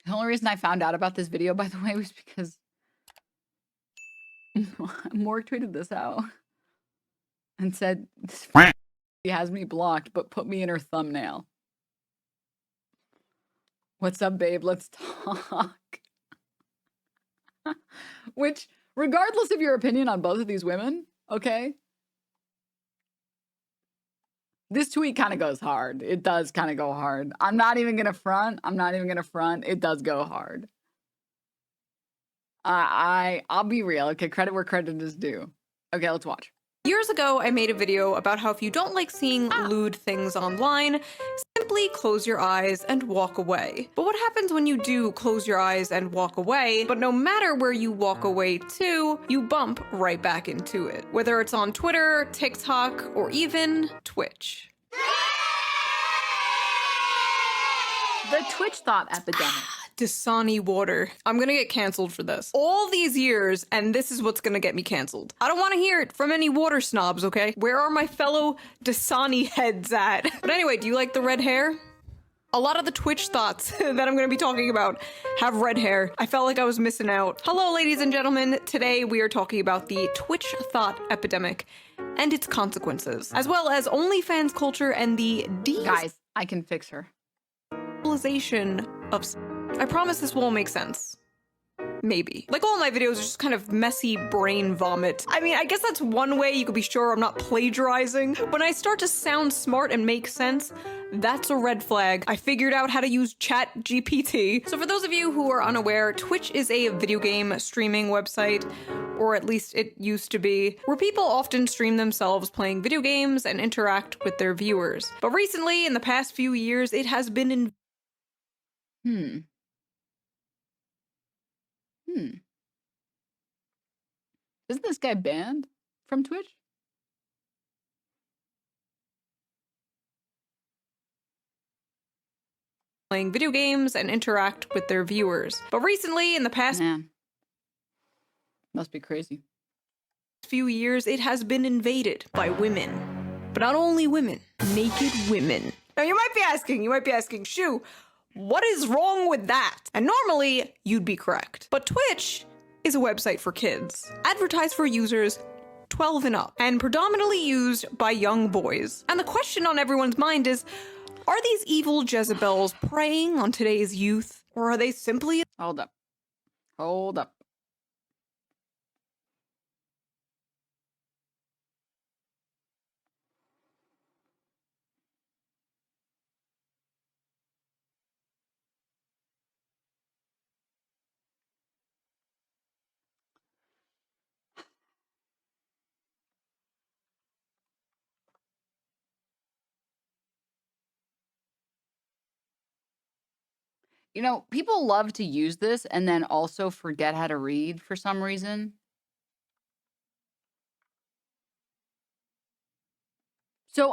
The only reason I found out about this video, by the way, was because Morg tweeted this out and said, this she has me blocked, but put me in her thumbnail. What's up, babe? Let's talk. Which, regardless of your opinion on both of these women, okay? This tweet kind of goes hard. It does kind of go hard. I'm not even going to front. It does go hard. I'll be real. Okay, credit where credit is due. Okay, let's watch. Years ago, I made a video about how if you don't like seeing lewd things online, simply close your eyes and walk away. But what happens when you do close your eyes and walk away, but no matter where you walk away to, you bump right back into it? Whether it's on Twitter, TikTok, or even Twitch. The Th0t Epidemic. Dasani water. I'm gonna get canceled for this. All these years, and this is what's gonna get me canceled. I don't want to hear it from any water snobs, okay? Where are my fellow Dasani heads at? But anyway, do you like the red hair? A lot of the Twitch thoughts that I'm gonna be talking about have red hair. I felt like I was missing out. Hello, ladies and gentlemen. Today we are talking about the Th0t Epidemic and its consequences, as well as OnlyFans culture and the Guys, I can fix her. Decentralization of... I promise this won't make sense. Maybe. Like all my videos are just kind of messy brain vomit. I mean, I guess that's one way you could be sure I'm not plagiarizing. When I start to sound smart and make sense, that's a red flag. I figured out how to use ChatGPT. So for those of you who are unaware, Twitch is a video game streaming website, or at least it used to be, where people often stream themselves playing video games and interact with their viewers. But recently, in the past few years, it has been Isn't this guy banned from Twitch? playing video games and interact with their viewers. But recently, in the past must be crazy. few years, it has been invaded by women. But not only women, naked women. Now you might be asking, Shoe, what is wrong with that? And normally, you'd be correct. But Twitch is a website for kids, advertised for users 12 and up, and predominantly used by young boys. And the question on everyone's mind is, are these evil Jezebels preying on today's youth, or are they simply— Hold up. Hold up. You know, people love to use this and then also forget how to read for some reason. So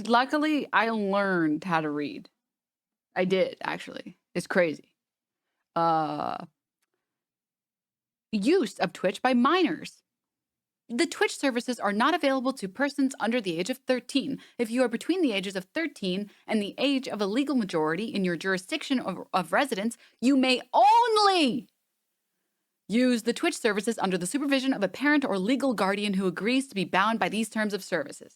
luckily, I learned how to read. I did, actually. It's crazy. Use of Twitch by minors. The Twitch services are not available to persons under the age of 13. If you are between the ages of 13 and the age of a legal majority in your jurisdiction of residence, you may only use the Twitch services under the supervision of a parent or legal guardian who agrees to be bound by these terms of services.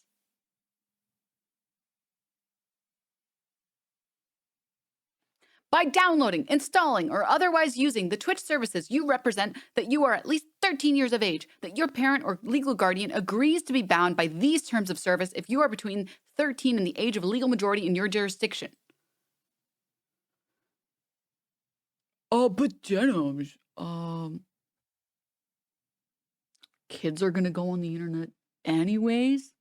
By downloading, installing, or otherwise using the Twitch services, you represent that you are at least 13 years of age, that your parent or legal guardian agrees to be bound by these terms of service if you are between 13 and the age of a legal majority in your jurisdiction. Oh, but Denims, kids are gonna go on the internet anyways?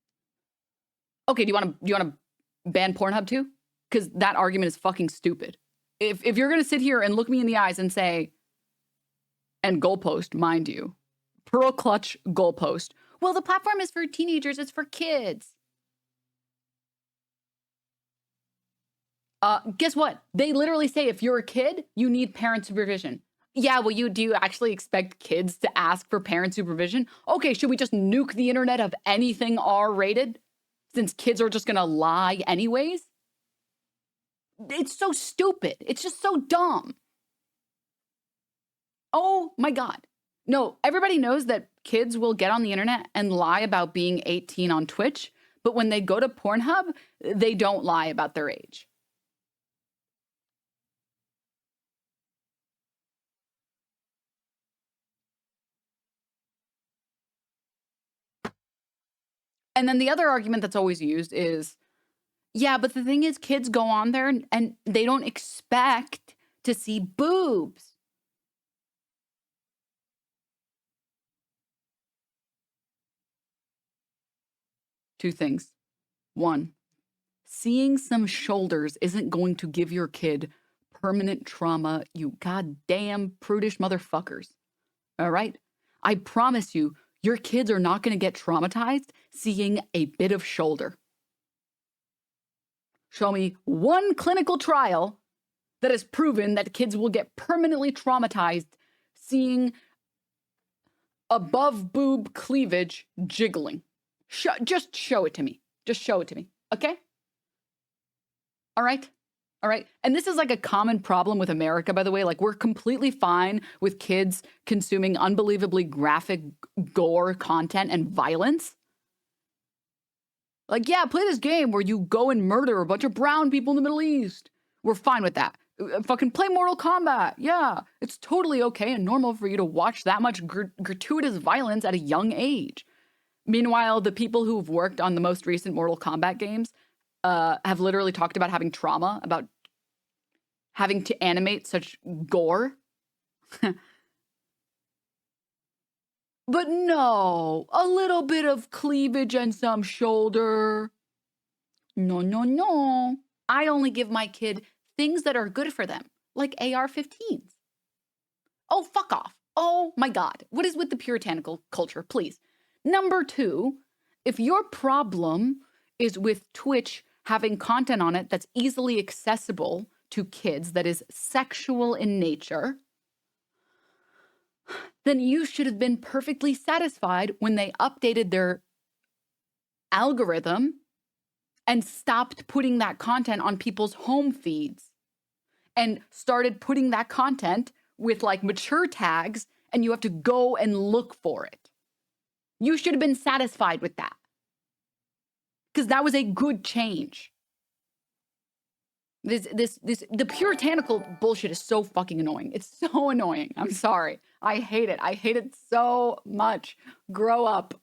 Okay, do you wanna ban Pornhub too? Because that argument is fucking stupid. If you're going to sit here and look me in the eyes and say, and goalpost, mind you, pearl clutch goalpost, well, the platform is for teenagers, it's for kids. Guess what? They literally say if you're a kid, you need parent supervision. Yeah, well, do you actually expect kids to ask for parent supervision? Okay, should we just nuke the internet of anything R-rated? Since kids are just going to lie anyways? It's so stupid. It's just so dumb. Oh my God. No, everybody knows that kids will get on the internet and lie about being 18 on Twitch, but when they go to Pornhub, they don't lie about their age. And then the other argument that's always used is, yeah, but the thing is, kids go on there and they don't expect to see boobs. Two things. One, seeing some shoulders isn't going to give your kid permanent trauma, you goddamn prudish motherfuckers. All right? I promise you, your kids are not going to get traumatized seeing a bit of shoulder. Show me one clinical trial that has proven that kids will get permanently traumatized seeing above boob cleavage jiggling. Just show it to me. Just show it to me. Okay? All right? All right. And this is like a common problem with America, by the way. Like, we're completely fine with kids consuming unbelievably graphic gore content and violence. Like, yeah, play this game where you go and murder a bunch of brown people in the Middle East. We're fine with that. Fucking play Mortal Kombat. Yeah, it's totally okay and normal for you to watch that much gratuitous violence at a young age. Meanwhile, the people who've worked on the most recent Mortal Kombat games have literally talked about having trauma, about having to animate such gore. But no, a little bit of cleavage and some shoulder. No, no, no. I only give my kid things that are good for them, like AR-15s. Oh, fuck off. Oh my God. What is with the puritanical culture, please? Number two, if your problem is with Twitch having content on it that's easily accessible to kids that is sexual in nature, then you should have been perfectly satisfied when they updated their algorithm and stopped putting that content on people's home feeds and started putting that content with like mature tags, and you have to go and look for it. You should have been satisfied with that, because that was a good change. The puritanical bullshit is so fucking annoying. It's so annoying. I'm sorry. I hate it. I hate it so much. Grow up.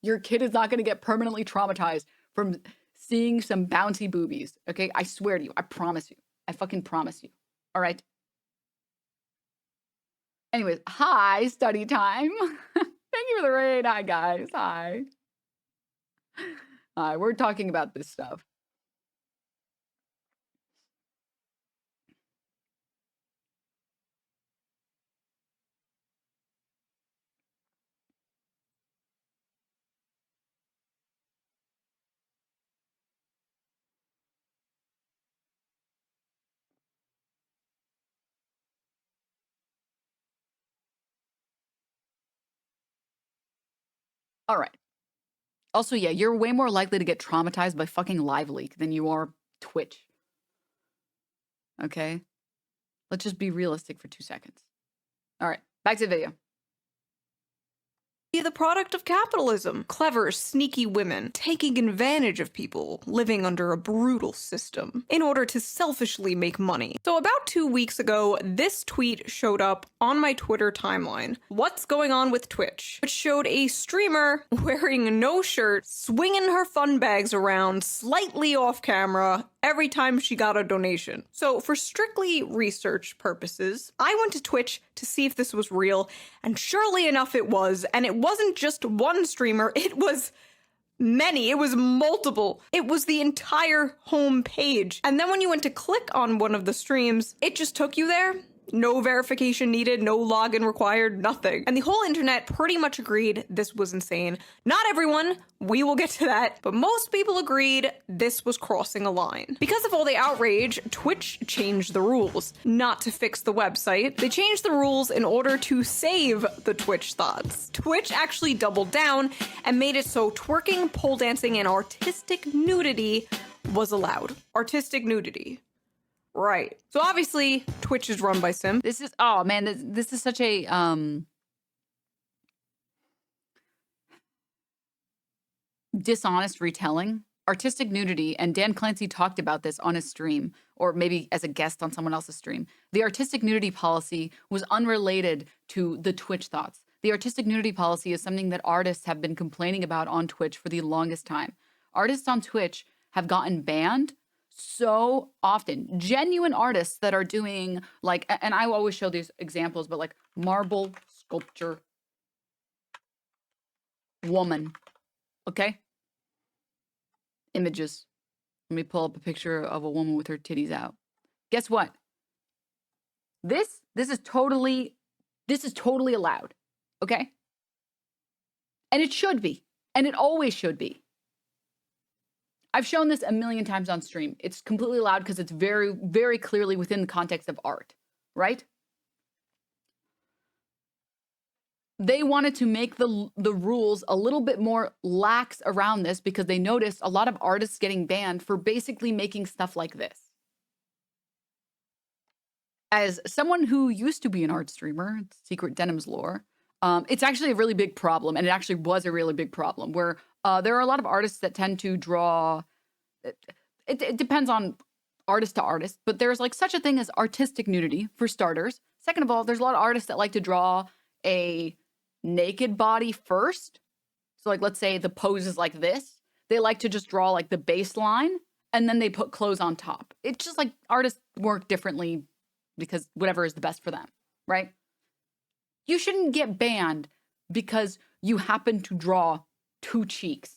Your kid is not going to get permanently traumatized from seeing some bouncy boobies. Okay? I swear to you. I promise you. I fucking promise you. All right? Anyways, hi, study time. Thank you for the raid. Hi, guys. Hi. Hi, we're talking about this stuff. All right. Also, yeah, you're way more likely to get traumatized by fucking Live Leak than you are Twitch. Okay? Let's just be realistic for 2 seconds. All right, back to the video. The product of capitalism. Clever, sneaky women taking advantage of people living under a brutal system in order to selfishly make money. So about 2 weeks ago, this tweet showed up on my Twitter timeline. What's going on with Twitch? It showed a streamer wearing no shirt, swinging her fun bags around slightly off camera every time she got a donation. So for strictly research purposes, I went to Twitch to see if this was real, and surely enough it was, and it wasn't just one streamer, it was many, it was multiple. It was the entire home page. And then when you went to click on one of the streams, it just took you there. No verification needed, no login required, nothing. And the whole internet pretty much agreed this was insane. Not everyone, we will get to that, but most people agreed this was crossing a line. Because of all the outrage, Twitch changed the rules. Not to fix the website, they changed the rules in order to save the Twitch thoughts. Twitch actually doubled down and made it so twerking, pole dancing, and artistic nudity was allowed. Artistic nudity. Right. So obviously, Twitch is run by Sim. This is, oh man, this is such a, dishonest retelling. Artistic nudity, and Dan Clancy talked about this on his stream, or maybe as a guest on someone else's stream. The artistic nudity policy was unrelated to the Twitch thoughts. The artistic nudity policy is something that artists have been complaining about on Twitch for the longest time. Artists on Twitch have gotten banned so often. Genuine artists that are doing like, and I always show these examples, but like marble sculpture woman, okay? Images. Let me pull up a picture of a woman with her titties out. Guess what? This is totally allowed, okay? And it should be, and it always should be. I've shown this a million times on stream. It's completely allowed because it's very, very clearly within the context of art, right? They wanted to make the rules a little bit more lax around this because they noticed a lot of artists getting banned for basically making stuff like this. As someone who used to be an art streamer, secret Denims lore, it's actually a really big problem, and it actually was a really big problem where there are a lot of artists that tend to draw. It depends on artist to artist, but there's like such a thing as artistic nudity for starters. Second of all, there's a lot of artists that like to draw a naked body first. So like, let's say the pose is like this. They like to just draw like the baseline and then they put clothes on top. It's just like artists work differently because whatever is the best for them, right? You shouldn't get banned because you happen to draw two cheeks.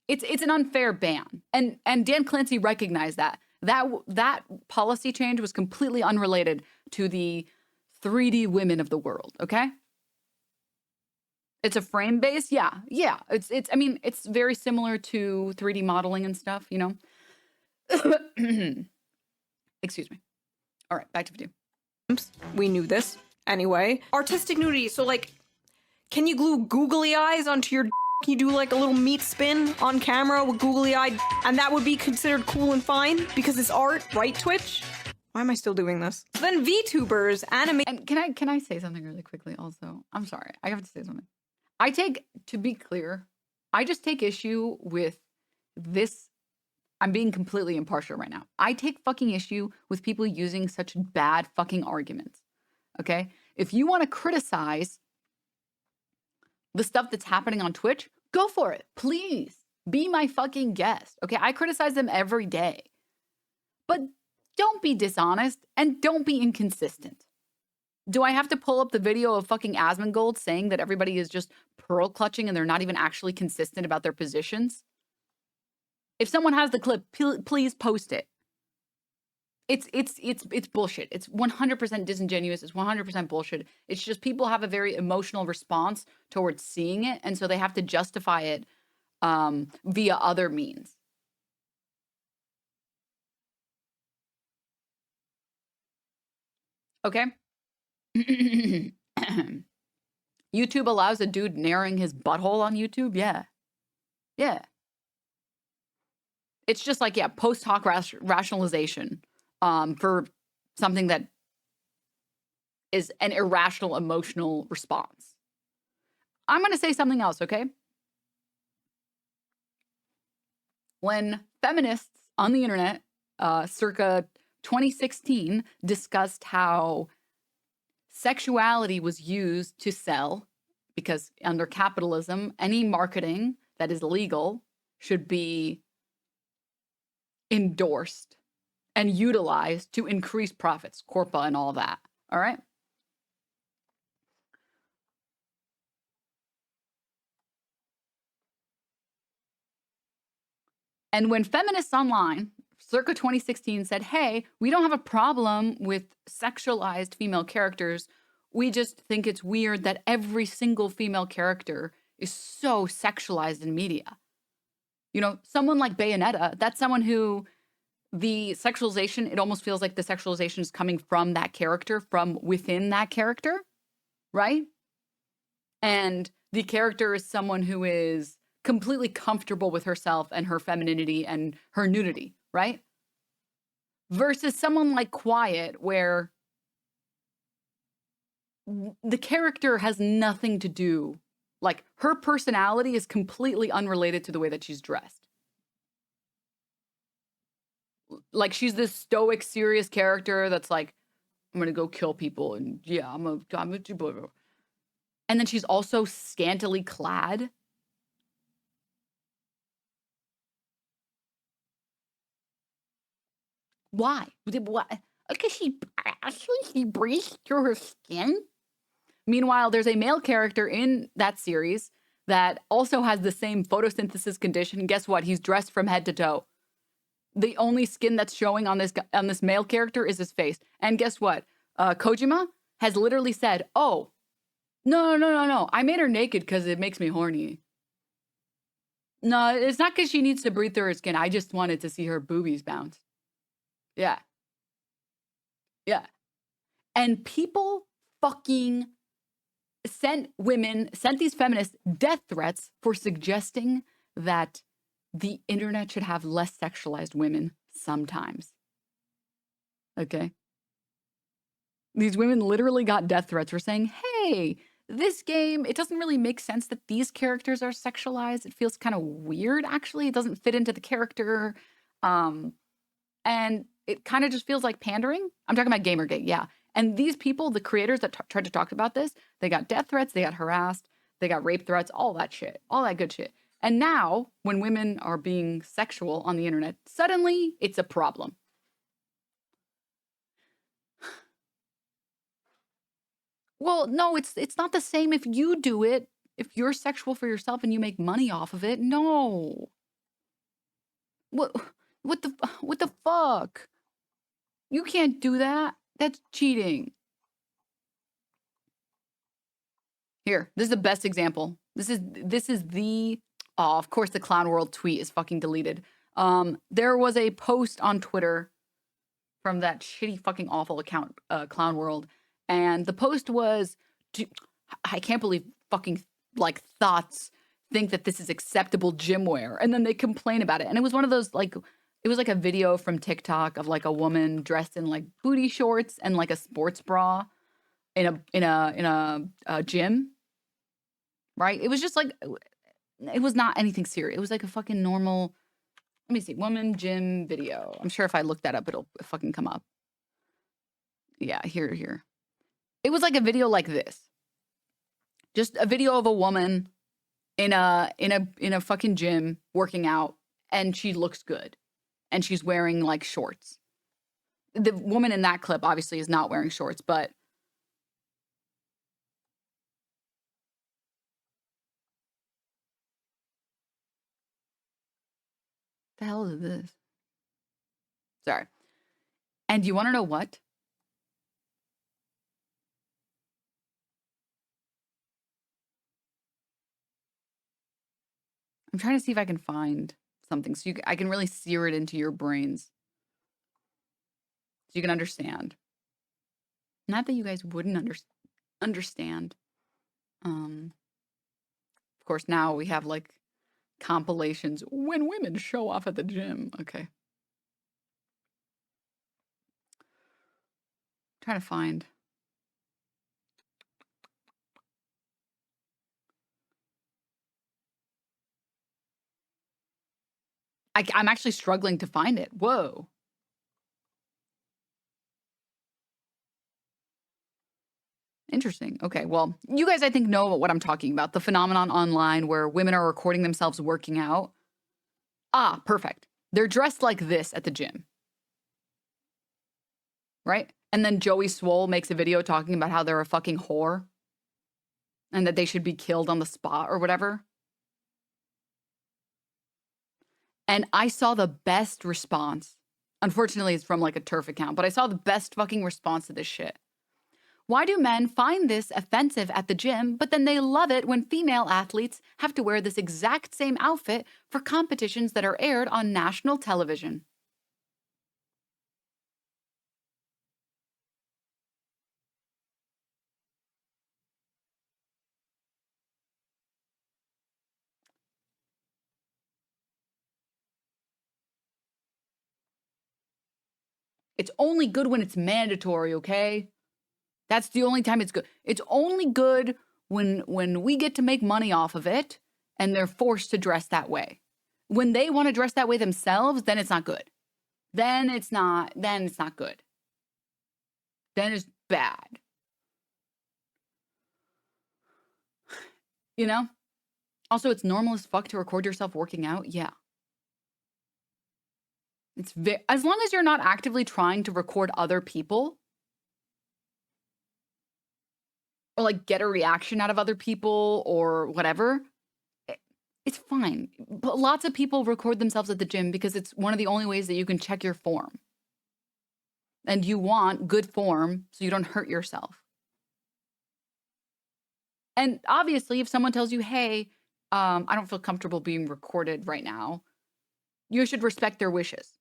It's an unfair ban. And Dan Clancy recognized that. That policy change was completely unrelated to the 3D women of the world, okay? It's a frame base, yeah. I mean, it's very similar to 3D modeling and stuff, you know. Excuse me. All right, back to video. We knew this anyway. Artistic nudity. So like, can you glue googly eyes onto your? Can you do like a little meat spin on camera with googly eyed, and that would be considered cool and fine because it's art, right? Twitch. Why am I still doing this? Then VTubers animate. And can I say something really quickly? Also, I'm sorry, I have to say something. To be clear, I just take issue with this. I'm being completely impartial right now. I take fucking issue with people using such bad fucking arguments. Okay? If you want to criticize the stuff that's happening on Twitch, go for it. Please be my fucking guest. Okay? I criticize them every day. But don't be dishonest and don't be inconsistent. Do I have to pull up the video of fucking Asmongold saying that everybody is just pearl clutching and they're not even actually consistent about their positions? If someone has the clip, please post it. It's bullshit. It's 100% disingenuous. It's 100% bullshit. It's just people have a very emotional response towards seeing it, and so they have to justify it via other means. Okay? YouTube allows a dude narrowing his butthole on YouTube? Yeah. It's just like, yeah, post hoc rationalization for something that is an irrational emotional response. I'm going to say something else, okay? When feminists on the internet, circa 2016, discussed how sexuality was used to sell, because under capitalism, any marketing that is legal should be endorsed and utilized to increase profits, corpa and all that. All right. And when feminists online, circa 2016, said, hey, we don't have a problem with sexualized female characters. We just think it's weird that every single female character is so sexualized in media. You know, someone like Bayonetta, that's someone who the sexualization, it almost feels like the sexualization is coming from that character, from within that character, right? And the character is someone who is completely comfortable with herself and her femininity and her nudity, right? versus someone like Quiet, where the character has nothing to do. Like, her personality is completely unrelated to the way that she's dressed. Like, she's this stoic, serious character that's like, I'm gonna go kill people, and yeah, I'm a blah, blah. And then she's also scantily clad. Why? Why? Because she breathes through her skin. Meanwhile, there's a male character in that series that also has the same photosynthesis condition. And guess what? He's dressed from head to toe. The only skin that's showing on this male character is his face. And guess what? Kojima has literally said, "Oh, no. I made her naked because it makes me horny. No, it's not because she needs to breathe through her skin. I just wanted to see her boobies bounce." Yeah, yeah. And people fucking sent these feminists death threats for suggesting that the internet should have less sexualized women sometimes. Okay. These women literally got death threats for saying, hey, this game, it doesn't really make sense that these characters are sexualized. It feels kind of weird, actually. It doesn't fit into the character. And it kind of just feels like pandering. I'm talking about Gamergate, yeah. And these people, the creators that tried to talk about this, they got death threats, they got harassed, they got rape threats, all that shit, all that good shit. And now, when women are being sexual on the internet, suddenly it's a problem. Well, no, it's not the same if you do it. If you're sexual for yourself and you make money off of it, no. What what the fuck? You can't do that. That's cheating. Here, this is the best example. This is the oh, of course the Clown World tweet is fucking deleted. There was a post on Twitter from that shitty fucking awful account, Clown World, and the post was, I can't believe fucking like Th0ts think that this is acceptable gym wear, and then they complain about it, and it was one of those like. It was like a video from TikTok of like a woman dressed in like booty shorts and like a sports bra in a gym, right? It was just like it was not anything serious. It was like a fucking normal. Let me see, woman gym video. I'm sure if I look that up, it'll fucking come up. Yeah, here. It was like a video like this, just a video of a woman in a fucking gym working out, and she looks good, and she's wearing like shorts. The woman in that clip obviously is not wearing shorts, but the hell is this? Sorry. And you want to know what? I'm trying to see if I can find something so I can really sear it into your brains so you can understand. Not that you guys wouldn't understand. Of course, now we have like compilations when women show off at the gym. Okay. Trying to find. I'm actually struggling to find it. Whoa. Interesting. Okay. Well, you guys, I think, know what I'm talking about. The phenomenon online where women are recording themselves working out. Ah, perfect. They're dressed like this at the gym. Right? And then Joey Swole makes a video talking about how they're a fucking whore and that they should be killed on the spot or whatever. And I saw the best response. Unfortunately, it's from like a turf account, but I saw the best fucking response to this shit. Why do men find this offensive at the gym, but then they love it when female athletes have to wear this exact same outfit for competitions that are aired on national television? It's only good when it's mandatory, okay? That's the only time it's good. It's only good when we get to make money off of it and they're forced to dress that way. When they want to dress that way themselves, then it's not good. Then it's not good. Then it's bad. You know? Also, it's normal as fuck to record yourself working out. Yeah. As long as you're not actively trying to record other people or like get a reaction out of other people or whatever, it's fine. But lots of people record themselves at the gym because it's one of the only ways that you can check your form. And you want good form so you don't hurt yourself. And obviously, if someone tells you, hey, I don't feel comfortable being recorded right now, you should respect their wishes.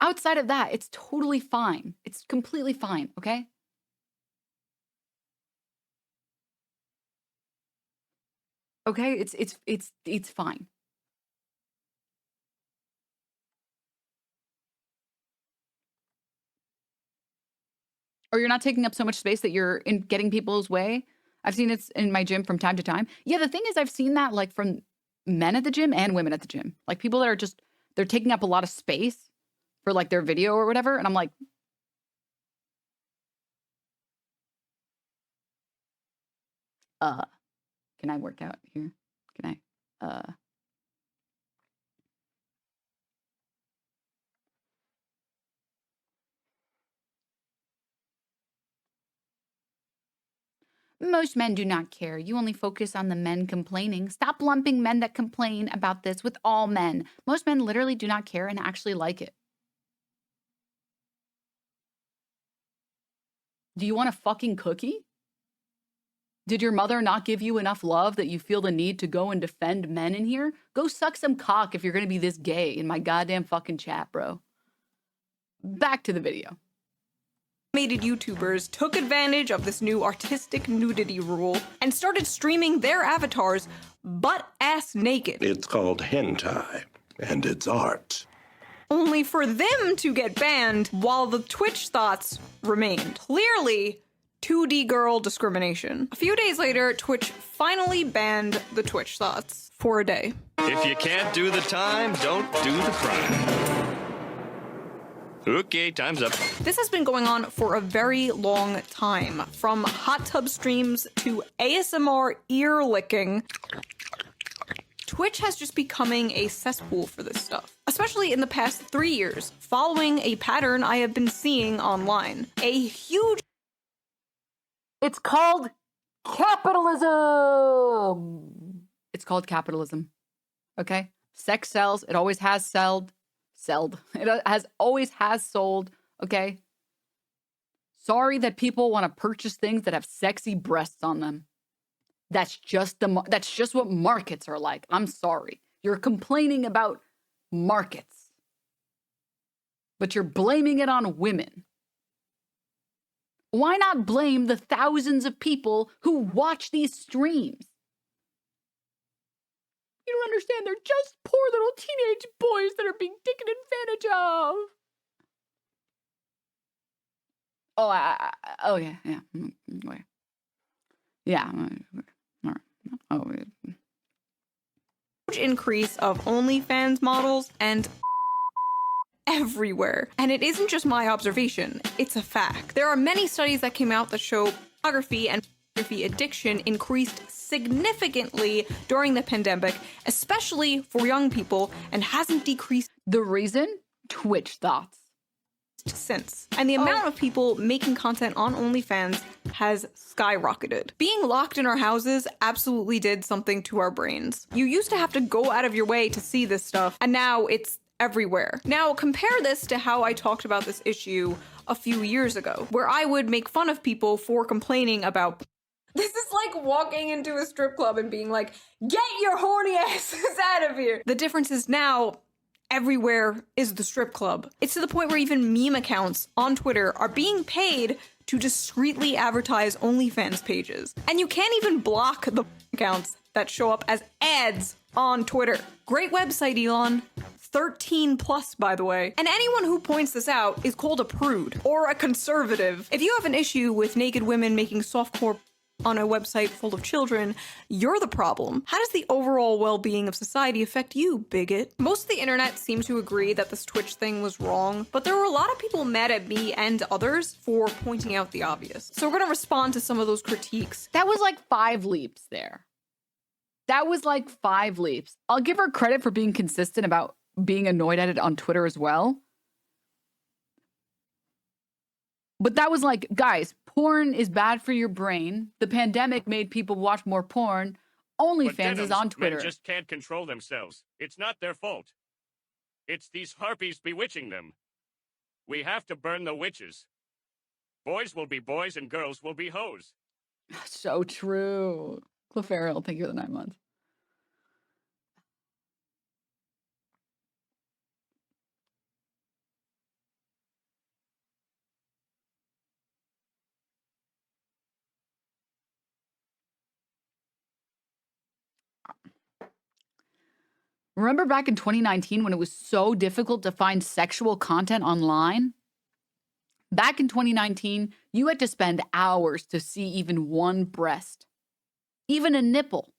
Outside of that, it's totally fine. It's completely fine, okay? Okay, it's fine. Or you're not taking up so much space that you're in getting people's way. I've seen it in my gym from time to time. Yeah, the thing is I've seen that like from men at the gym and women at the gym. Like people that are just, they're taking up a lot of space for like their video or whatever. And I'm like, can I work out here? Can I, Most men do not care. You only focus on the men complaining. Stop lumping men that complain about this with all men. Most men literally do not care and actually like it. Do you want a fucking cookie? Did your mother not give you enough love that you feel the need to go and defend men in here? Go suck some cock if you're going to be this gay in my goddamn fucking chat, bro. Back to the video. Animated YouTubers took advantage of this new artistic nudity rule and started streaming their avatars butt-ass naked. It's called hentai, and it's art. Only for them to get banned while the Twitch thoughts remained. Clearly, 2D girl discrimination. A few days later, Twitch finally banned the Twitch thoughts for a day. If you can't do the time, don't do the crime. Okay, time's up. This has been going on for a very long time, from hot tub streams to ASMR ear licking. Twitch has just becoming a cesspool for this stuff, especially in the past 3 years, following a pattern I have been seeing online. A huge... It's called capitalism. It's called capitalism. Okay? Sex sells. It always has sold. It always has sold, okay? Sorry that people want to purchase things that have sexy breasts on them. That's just what markets are like. I'm sorry. You're complaining about markets. But you're blaming it on women. Why not blame the thousands of people who watch these streams? You don't understand. They're just poor little teenage boys that are being taken advantage of. Oh, yeah. Yeah. Oh, yeah. Huge increase of OnlyFans models and everywhere. And it isn't just my observation, it's a fact. There are many studies that came out that show pornography and pornography addiction increased significantly during the pandemic, especially for young people, and hasn't decreased. The reason? Twitch thoughts. Since. And the amount of people making content on OnlyFans has skyrocketed. Being locked in our houses absolutely did something to our brains. You used to have to go out of your way to see this stuff, and now it's everywhere. Now, compare this to how I talked about this issue a few years ago, where I would make fun of people for complaining about. This is like walking into a strip club and being like, get your horny asses out of here. The difference is now, everywhere is the strip club. It's to the point where even meme accounts on Twitter are being paid to discreetly advertise OnlyFans pages. And you can't even block the accounts that show up as ads on Twitter. Great website, Elon. 13 plus, by the way. And anyone who points this out is called a prude or a conservative. If you have an issue with naked women making softcore on a website full of children, you're the problem. How does the overall well-being of society affect you, bigot? Most of the internet seems to agree that this Twitch thing was wrong, but there were a lot of people mad at me and others for pointing out the obvious. So we're gonna respond to some of those critiques. That was like 5 leaps there. That was like 5 leaps. I'll give her credit for being consistent about being annoyed at it on Twitter as well. But that was like, guys, porn is bad for your brain. The pandemic made people watch more porn. OnlyFans is on Twitter. Men just can't control themselves. It's not their fault. It's these harpies bewitching them. We have to burn the witches. Boys will be boys and girls will be hoes. So true. Cliff Farrell, thank you for the 9 months. Remember back in 2019 when it was so difficult to find sexual content online? Back in 2019, you had to spend hours to see even one breast, even a nipple.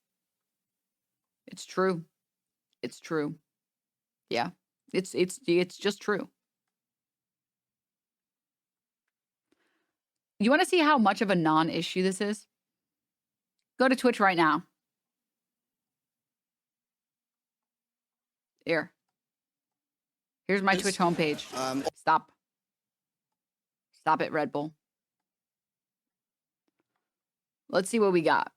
It's true. It's true. Yeah, it's just true. You want to see how much of a non-issue this is? Go to Twitch right now. Here's my Twitch homepage. Stop it, Red Bull. Let's see what we got.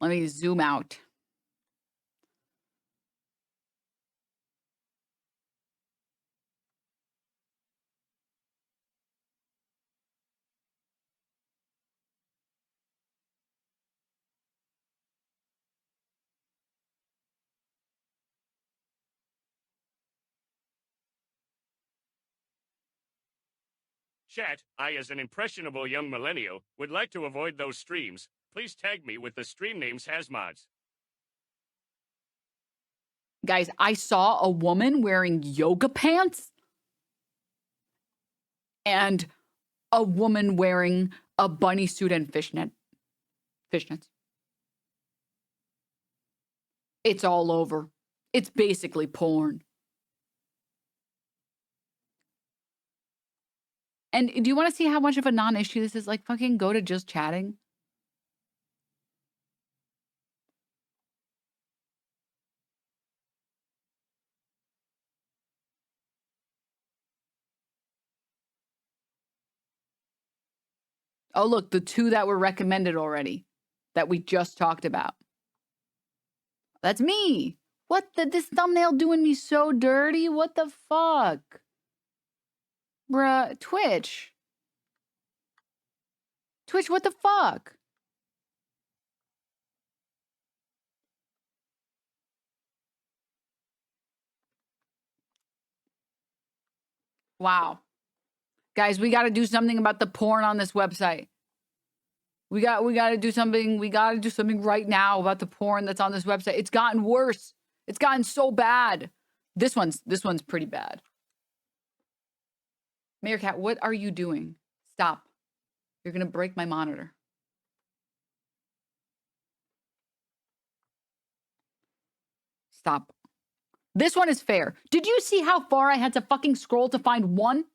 Let me zoom out. Chat, I, as an impressionable young millennial, would like to avoid those streams. Please tag me with the stream names Hasmods. Guys, I saw a woman wearing yoga pants and a woman wearing a bunny suit and fishnets. It's all over. It's basically porn. And do you want to see how much of a non-issue this is? Like, fucking go to just chatting. Oh, look, the 2 that were recommended already that we just talked about. That's me. What this thumbnail doing me so dirty? What the fuck? Bruh, Twitch. Twitch, what the fuck? Wow. Guys, we got to do something about the porn on this website. We got to do something. We got to do something right now about the porn that's on this website. It's gotten worse. It's gotten so bad. This one's pretty bad. Meerkat, what are you doing? Stop. You're going to break my monitor. Stop. This one is fair. Did you see how far I had to fucking scroll to find one?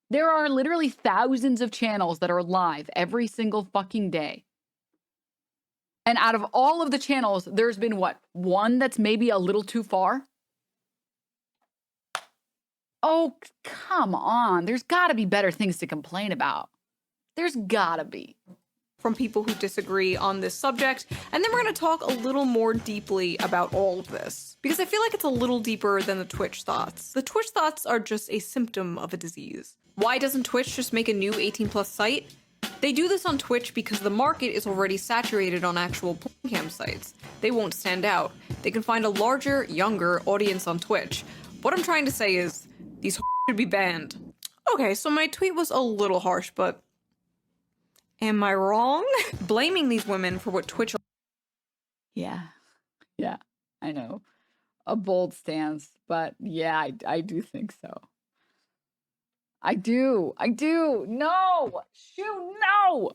There are literally thousands of channels that are live every single fucking day. And out of all of the channels, there's been what? One that's maybe a little too far? Oh, come on. There's got to be better things to complain about. There's got to be. From people who disagree on this subject, and then we're going to talk a little more deeply about all of this, because I feel like it's a little deeper than the Twitch thoughts. The Twitch thoughts are just a symptom of a disease. Why doesn't Twitch just make a new 18+ site? They do this on Twitch because the market is already saturated on actual porn cam sites. They won't stand out. they can find a larger, younger audience on Twitch. What I'm trying to say is, these should be banned. Okay, so my tweet was a little harsh, but am I wrong? Blaming these women for what Twitch... Yeah. Yeah, I know. A bold stance, but yeah, I do think so. I do. No! Shoot, no!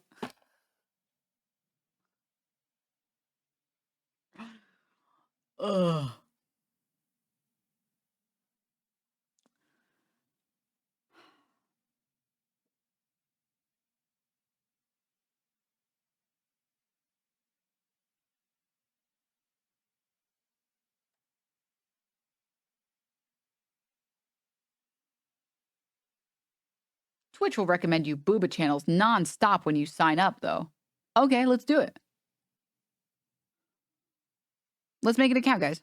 Ugh. Twitch will recommend you booba channels non-stop when you sign up, though. Okay, let's do it. Let's make an account, guys.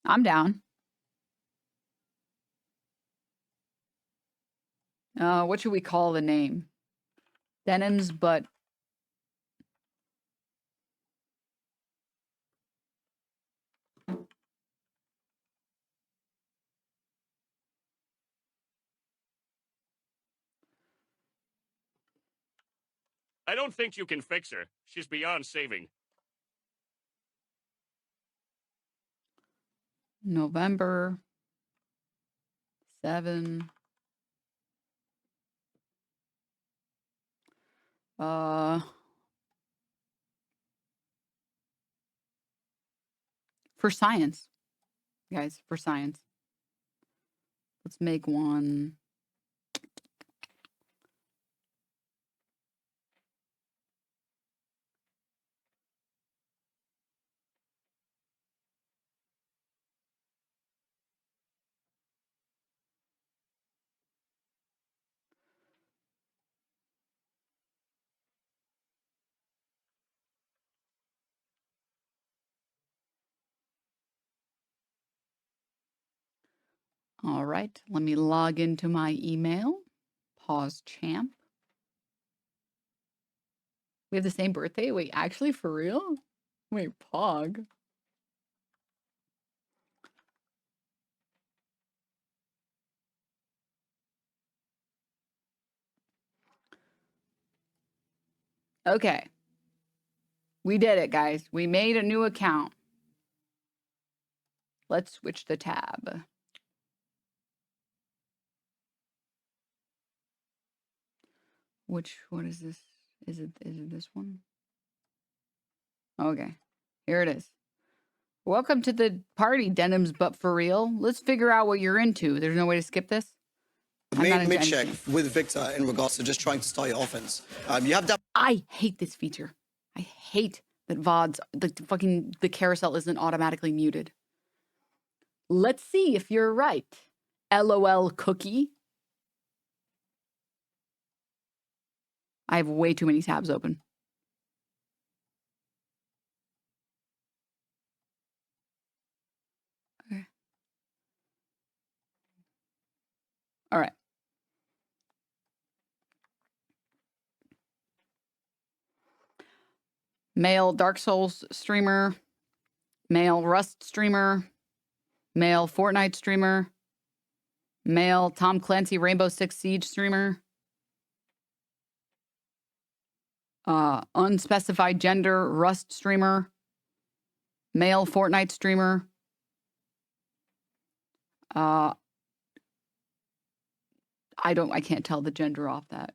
I'm down. What should we call the name? Denims, but... I don't think you can fix her. She's beyond saving. November 7. For science. Guys, for science. Let's make one. All right, let me log into my email. Pause champ. We have the same birthday? Wait, actually, for real? Wait, Pog. Okay. We did it, guys. We made a new account. Let's switch the tab. What is this? Is it this one? Okay. Here it is. Welcome to the party, Denims, but for real. Let's figure out what you're into. There's no way to skip this? Mid check with Victor in regards to just trying to start your offense. You have that. I hate this feature. I hate that VODs, the carousel isn't automatically muted. Let's see if you're right. LOL cookie. I have way too many tabs open. Okay. All right. Male Dark Souls streamer. Male Rust streamer. Male Fortnite streamer. Male Tom Clancy Rainbow Six Siege streamer. Unspecified gender Rust streamer. Male Fortnite streamer. I can't tell the gender off that.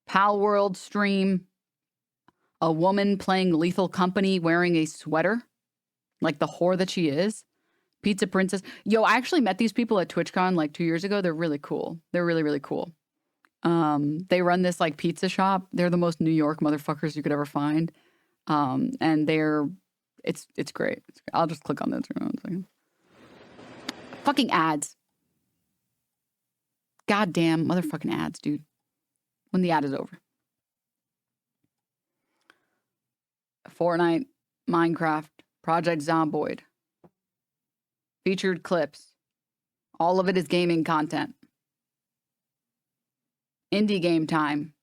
Pal World stream. A woman playing Lethal Company wearing a sweater. Like the whore that she is. Pizza Princess. Yo, I actually met these people at TwitchCon like 2 years ago. They're really cool. They're really, really cool. They run this like pizza shop. They're the most New York motherfuckers you could ever find. And it's great. I'll just click on this for 1 second. Fucking ads. Goddamn motherfucking ads, dude. When the ad is over. Fortnite, Minecraft, Project Zomboid. Featured clips. All of it is gaming content. Indie game time.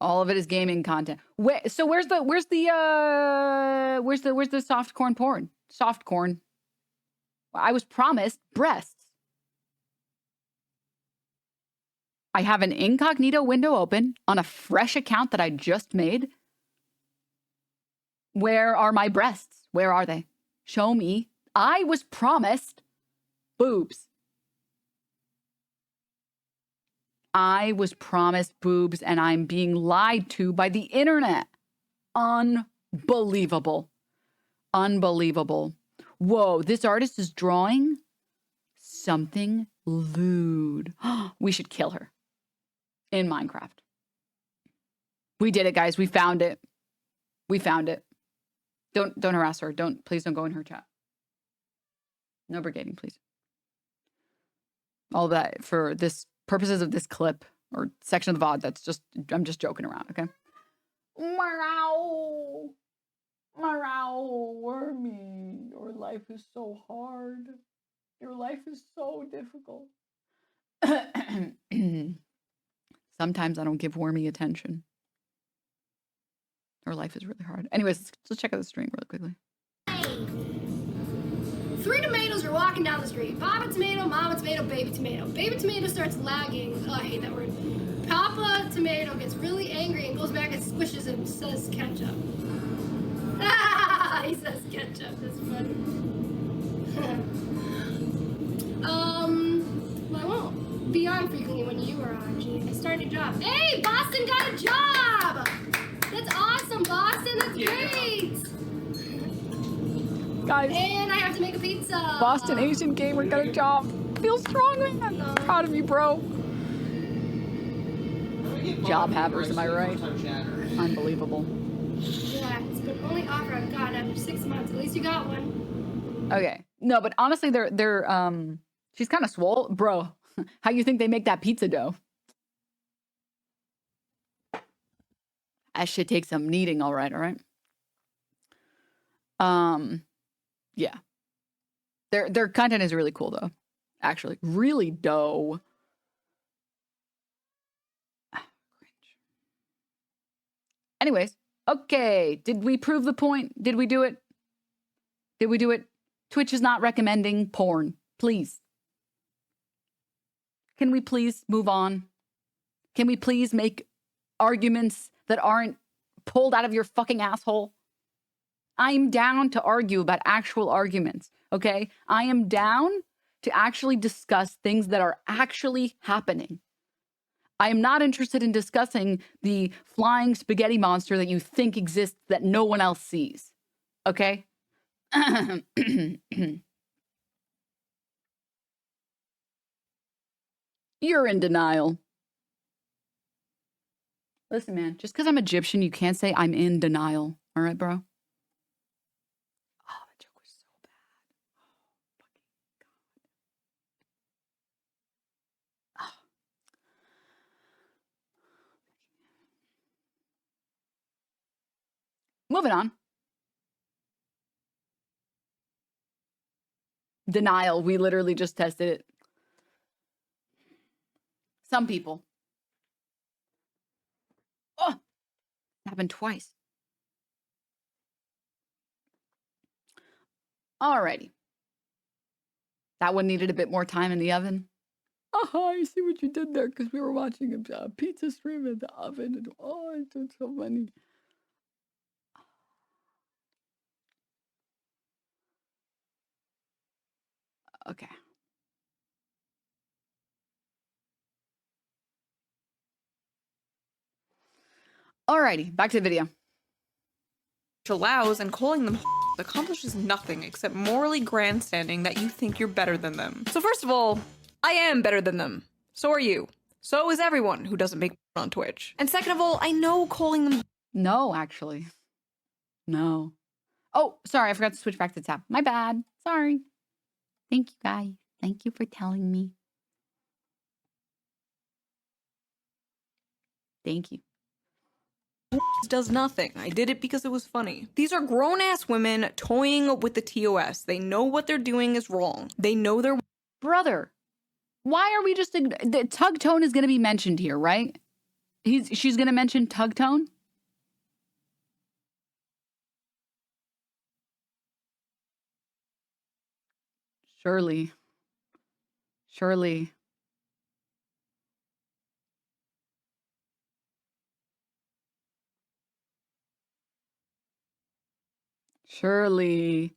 All of it is gaming content. So where's the soft corn porn? Soft corn. I was promised breasts. I have an incognito window open on a fresh account that I just made. Where are my breasts? Where are they? Show me. I was promised boobs. I was promised boobs and I'm being lied to by the internet. Unbelievable. Unbelievable. Whoa, this artist is drawing something lewd. We should kill her in Minecraft. We did it, guys. We found it. We found it. Don't harass her. Please don't go in her chat. No brigading, please. All that for this purposes of this clip or section of the VOD, I'm just joking around, okay? Meow. Meow, Wormy. Your life is so hard. Your life is so difficult. Sometimes I don't give Wormy attention. Her life is really hard. Anyways, let's check out the stream really quickly. Three tomatoes are walking down the street. Papa tomato, mama tomato, baby tomato. Baby tomato starts lagging. Oh, I hate that word. Papa tomato gets really angry and goes back and squishes it and says ketchup. Ah, he says ketchup. That's funny. Well, I won't be on frequently when you are on, G. I started a job. Hey, Boston got a job! That's awesome, Boston. That's great. Guys. And I have to make a pizza. Boston Asian gamer got a job. Feel strong, man. I'm proud of you, bro. Job havers, am I right? Unbelievable. Yeah, it's been only offer I've gotten after 6 months. At least you got one. Okay. No, but honestly, she's kind of swole. Bro, how you think they make that pizza dough? That should take some kneading, all right? Yeah. Their content is really cool, though. Actually, really dough. Anyways, okay. Did we prove the point? Did we do it? Did we do it? Twitch is not recommending porn. Please. Can we please move on? Can we please make arguments that aren't pulled out of your fucking asshole? I'm down to argue about actual arguments, okay? I am down to actually discuss things that are actually happening. I am not interested in discussing the flying spaghetti monster that you think exists that no one else sees, okay? You're in denial. Listen, man, just because I'm Egyptian, you can't say I'm in denial. All right, bro? Oh, that joke was so bad. Oh, fucking God. Oh. Moving on. Denial. We literally just tested it. Some people. Oh, it happened twice. Alrighty. That one needed a bit more time in the oven. Oh, I see what you did there because we were watching a pizza stream in the oven. And, oh, it's so funny. Okay. Alrighty, back to the video. Which allows and calling them accomplishes nothing except morally grandstanding that you think you're better than them. So first of all, I am better than them. So are you. So is everyone who doesn't make on Twitch. And second of all, I know calling them. No, actually. No. Oh, sorry, I forgot to switch back to the tab. My bad. Sorry. Thank you, guys. Thank you for telling me. Thank you. Does nothing. I did it because it was funny. These are grown-ass women toying with the TOS. They know what they're doing is wrong. They know they're... Brother, Why are we just... The Th0t is going to be mentioned here, right? She's going to mention Th0t? Surely. Surely. Surely.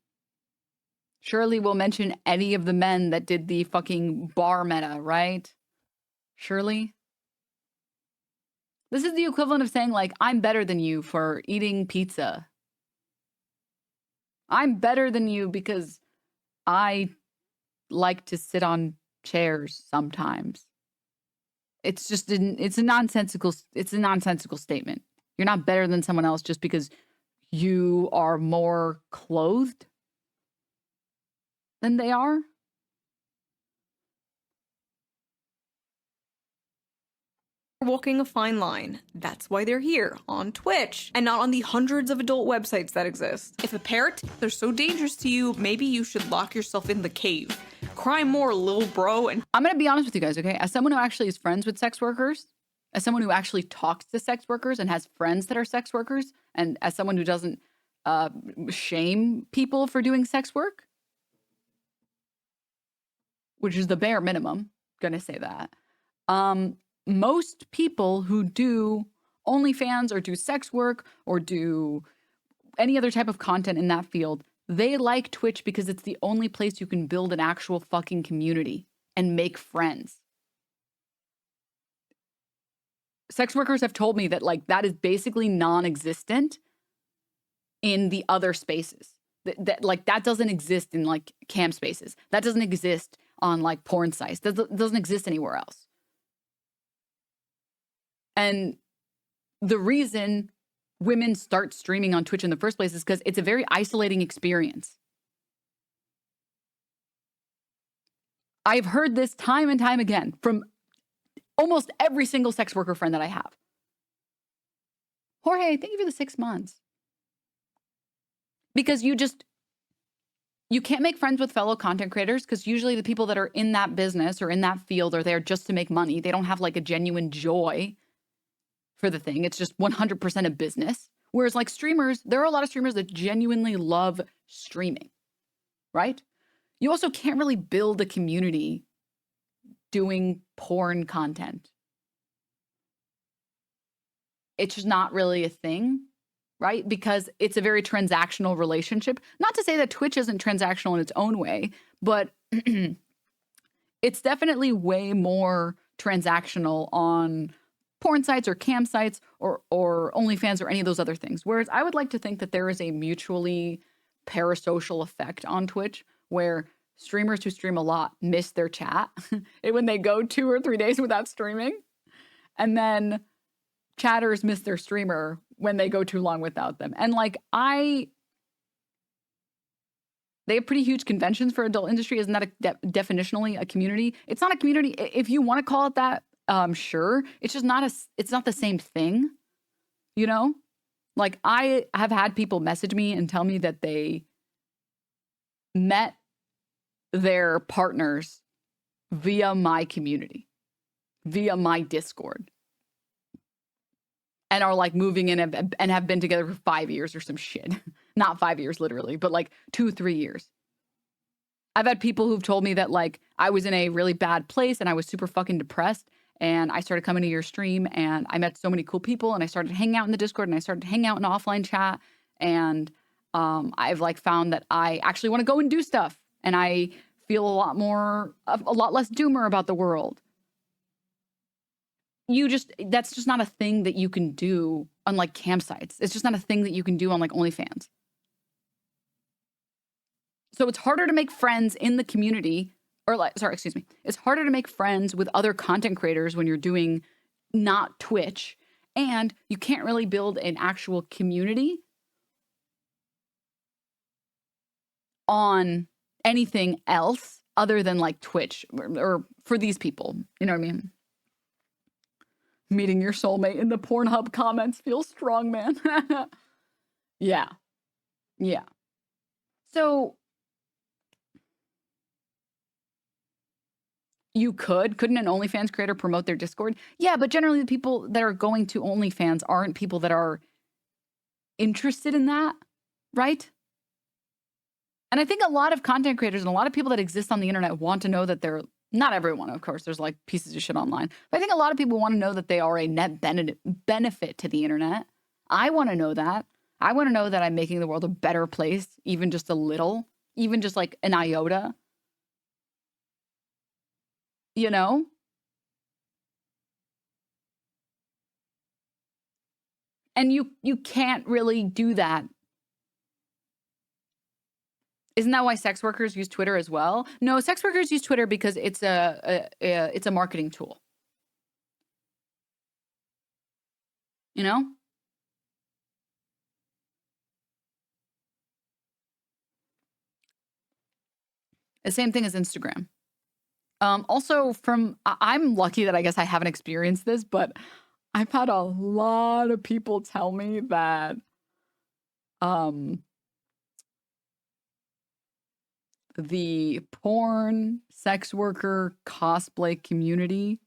Surely we'll mention any of the men that did the fucking bar meta, right? Surely. This is the equivalent of saying, like, I'm better than you for eating pizza. I'm better than you because I like to sit on chairs sometimes. It's just it's a nonsensical statement. You're not better than someone else just because you are more clothed than they are. Walking a fine line. That's why they're here on Twitch and not on the hundreds of adult websites that exist. If a pair of tits are so dangerous to you, maybe you should lock yourself in the cave. Cry more, little bro. And I'm going to be honest with you guys, okay? As someone who actually is friends with sex workers, as someone who actually talks to sex workers and has friends that are sex workers, and as someone who doesn't shame people for doing sex work, which is the bare minimum, gonna say that. Most people who do OnlyFans or do sex work or do any other type of content in that field, they like Twitch because it's the only place you can build an actual fucking community and make friends. Sex workers have told me that, like, that is basically non-existent in the other spaces. That doesn't exist in, like, cam spaces. That doesn't exist on, like, porn sites. That doesn't exist anywhere else. And the reason women start streaming on Twitch in the first place is because it's a very isolating experience. I've heard this time and time again from almost every single sex worker friend that I have. Jorge, thank you for the 6 months. Because you can't make friends with fellow content creators because usually the people that are in that business or in that field are there just to make money. They don't have, like, a genuine joy for the thing. It's just 100% a business. Whereas, like, streamers, there are a lot of streamers that genuinely love streaming, right? You also can't really build a community doing porn content. It's just not really a thing, right? Because it's a very transactional relationship. Not to say that Twitch isn't transactional in its own way, but it's definitely way more transactional on porn sites or cam sites or OnlyFans or any of those other things. Whereas I would like to think that there is a mutually parasocial effect on Twitch where streamers who stream a lot miss their chat when they go 2 or 3 days without streaming. And then chatters miss their streamer when they go too long without them. And, like, they have pretty huge conventions for adult industry. Isn't that definitionally a community? It's not a community. If you want to call it that, sure. It's just not it's not the same thing, you know? Like, I have had people message me and tell me that they met their partners via my community, via my Discord, and are, like, moving in and have been together for 5 years or some shit. Not 5 years, literally, but, like, 2-3 years. I've had people who've told me that, like, I was in a really bad place and I was super fucking depressed. And I started coming to your stream and I met so many cool people and I started hanging out in the Discord and I started hanging out in offline chat. And I've, like, found that I actually want to go and do stuff. And I feel a lot less doomer about the world. That's just not a thing that you can do on, like, campsites. It's just not a thing that you can do on, like, OnlyFans. So it's harder to make friends in the community. It's harder to make friends with other content creators when you're doing not Twitch, and you can't really build an actual community on anything else other than, like, Twitch or for these people. You know what I mean? Meeting your soulmate in the Pornhub comments feels strong, man. Yeah. Yeah. So You couldn't an OnlyFans creator promote their Discord? Yeah, but generally the people that are going to OnlyFans aren't people that are interested in that, right? And I think a lot of content creators and a lot of people that exist on the internet want to know that they're, not everyone, of course, there's like pieces of shit online, but I think a lot of people want to know that they are a net benefit to the internet. I want to know that. I want to know that I'm making the world a better place, even just a little, even just like an iota. You know? And you can't really do that. Isn't that why sex workers use Twitter as well? No, sex workers use Twitter because it's a marketing tool. You know? The same thing as Instagram. Also I'm lucky that I guess I haven't experienced this, but I've had a lot of people tell me that the porn, sex worker, cosplay community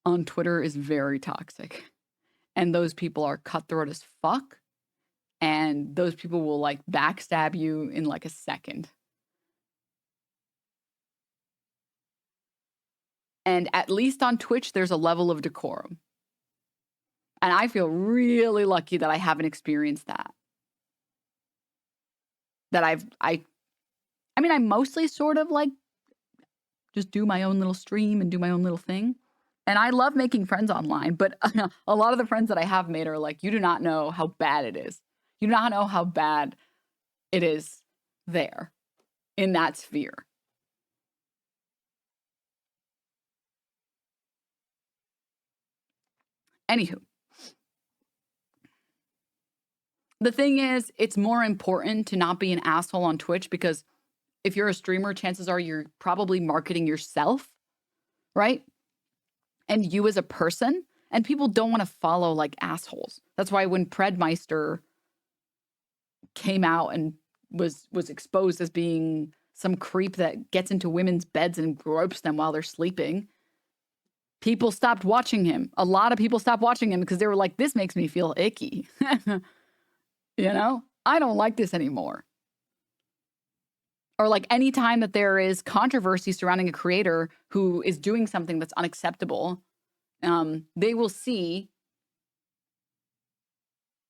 on Twitter is very toxic. And those people are cutthroat as fuck. And those people will like backstab you in like a second. And at least on Twitch, there's a level of decorum. And I feel really lucky that I haven't experienced that. That I mean, I mostly sort of like just do my own little stream and do my own little thing. And I love making friends online, but a lot of the friends that I have made are like, you do not know how bad it is. You do not know how bad it is there in that sphere. Anywho. The thing is, it's more important to not be an asshole on Twitch because if you're a streamer, chances are you're probably marketing yourself, right? And you as a person, and people don't want to follow like assholes. That's why when Predmeister came out and was exposed as being some creep that gets into women's beds and gropes them while they're sleeping, people stopped watching him. A lot of people stopped watching him because they were like, this makes me feel icky. You know, I don't like this anymore. Or like any time that there is controversy surrounding a creator who is doing something that's unacceptable, they will see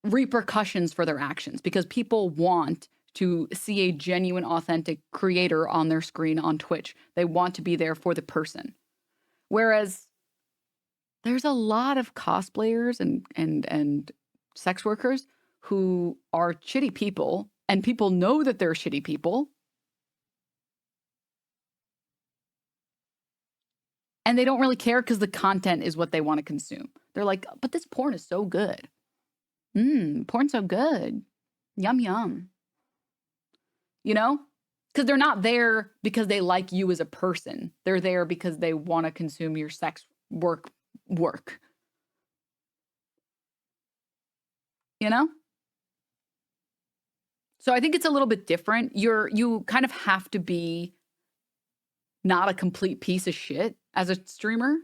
repercussions for their actions because people want to see a genuine, authentic creator on their screen on Twitch. They want to be there for the person. Whereas there's a lot of cosplayers and sex workers who are shitty people, and people know that they're shitty people. And they don't really care because the content is what they want to consume. They're like, but this porn is so good. Porn's so good. Yum, yum. You know? Because they're not there because they like you as a person. They're there because they want to consume your sex work. You know? So I think it's a little bit different. You kind of have to be not a complete piece of shit as a streamer.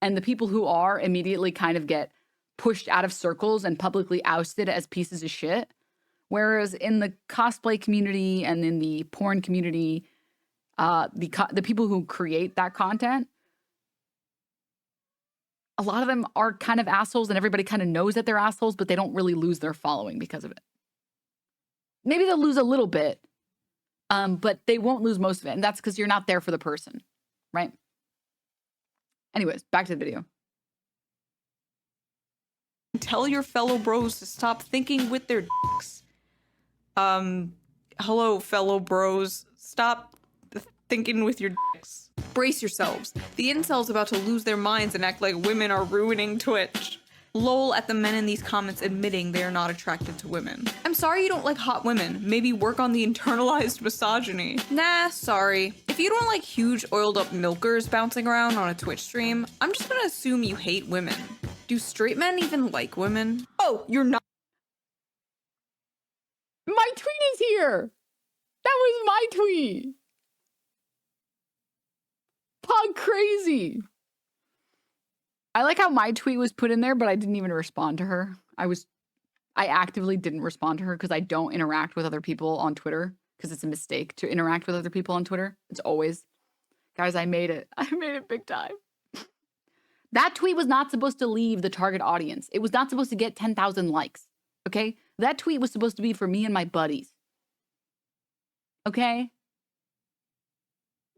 And the people who are immediately kind of get pushed out of circles and publicly ousted as pieces of shit. Whereas in the cosplay community and in the porn community, the people who create that content, a lot of them are kind of assholes and everybody kind of knows that they're assholes, but they don't really lose their following because of it. Maybe they'll lose a little bit, but they won't lose most of it. And that's because you're not there for the person, right? Anyways, back to the video. Tell your fellow bros to stop thinking with their dicks. Hello, fellow bros. Stop thinking with your dicks. Brace yourselves. The incels about to lose their minds and act like women are ruining Twitch. Lol at the men in these comments admitting they are not attracted to women. I'm sorry you don't like hot women. Maybe work on the internalized misogyny. Nah, sorry. If you don't like huge oiled up milkers bouncing around on a Twitch stream, I'm just gonna assume you hate women. Do straight men even like women? Oh, you're not. My tweet is here. That was my tweet. How crazy. I like how my tweet was put in there, but I didn't even respond to her. I actively didn't respond to her because I don't interact with other people on Twitter because it's a mistake to interact with other people on Twitter. It's always, guys, I made it. I made it big time. That tweet was not supposed to leave the target audience. It was not supposed to get 10,000 likes. Okay? That tweet was supposed to be for me and my buddies. Okay?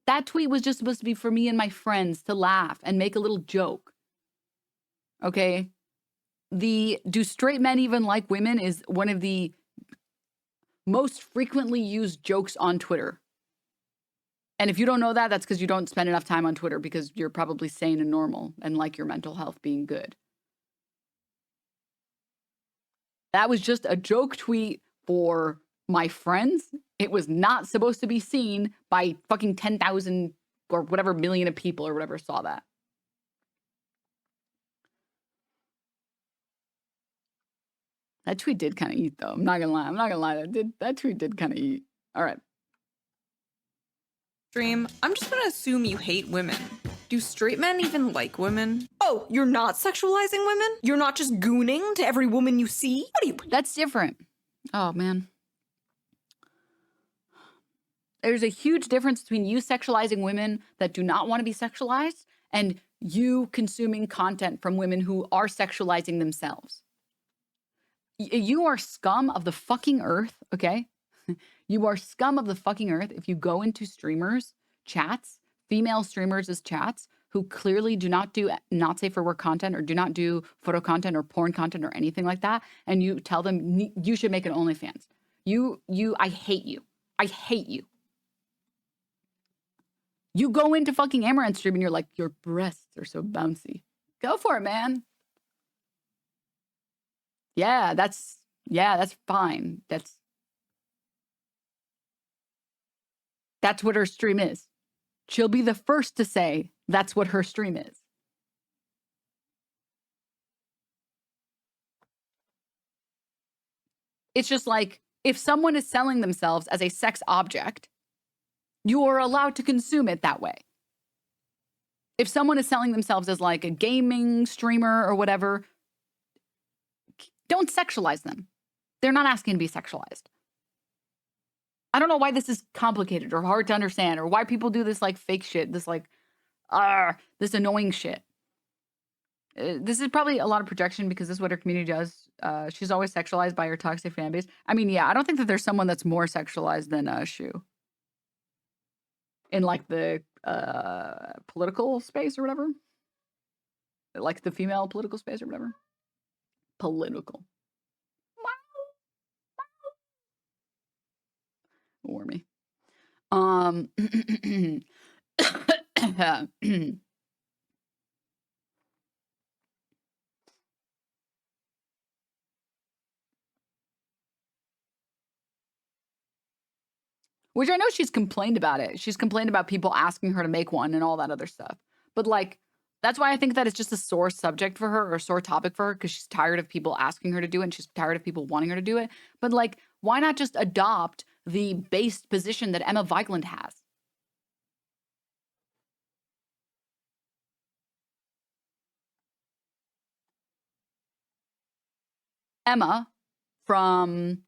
That tweet was just supposed to be for me and my friends to laugh and make a little joke. Okay? The "do straight men even like women" is one of the most frequently used jokes on Twitter. And if you don't know that, that's because you don't spend enough time on Twitter because you're probably sane and normal and like your mental health being good. That was just a joke tweet for my friends. It was not supposed to be seen by fucking 10,000 or whatever million of people or whatever saw that. That tweet did kind of eat, though. I'm not gonna lie. That tweet did kind of eat. All right. Stream, I'm just gonna assume you hate women. Do straight men even like women? Oh, you're not sexualizing women? You're not just gooning to every woman you see? What are you? That's different. Oh, man. There's a huge difference between you sexualizing women that do not want to be sexualized and you consuming content from women who are sexualizing themselves. You are scum of the fucking earth, okay? You are scum of the fucking earth if you go into streamers' chats, female streamers' chats, who clearly do not do not safe for work content or do not do photo content or porn content or anything like that, and you tell them you should make an OnlyFans. I hate you. I hate you. You go into fucking Amaranth stream and you're like, your breasts are so bouncy. Go for it, man. Yeah, that's fine. That's what her stream is. She'll be the first to say that's what her stream is. It's just like, if someone is selling themselves as a sex object, you are allowed to consume it that way. If someone is selling themselves as like a gaming streamer or whatever, don't sexualize them. They're not asking to be sexualized. I don't know why this is complicated or hard to understand or why people do this like fake shit, this like, this annoying shit. This is probably a lot of projection because this is what her community does. She's always sexualized by her toxic fan base. I mean, yeah, I don't think that there's someone that's more sexualized than Shoe. In like the political space or whatever. Like the female political space or whatever. Political. War me. Which I know she's complained about it. She's complained about people asking her to make one and all that other stuff. But like, that's why I think that it's just a sore subject for her or a sore topic for her because she's tired of people asking her to do it and she's tired of people wanting her to do it. But like, why not just adopt the based position that Emma Vigeland has? Emma from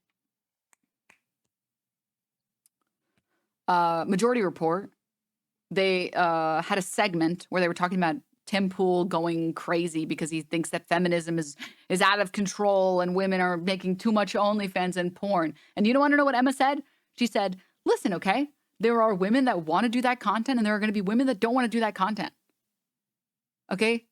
Majority Report, they had a segment where they were talking about Tim Pool going crazy because he thinks that feminism is out of control and women are making too much OnlyFans and porn. And you don't want to know what Emma said? She said, listen, okay, there are women that want to do that content and there are going to be women that don't want to do that content. Okay?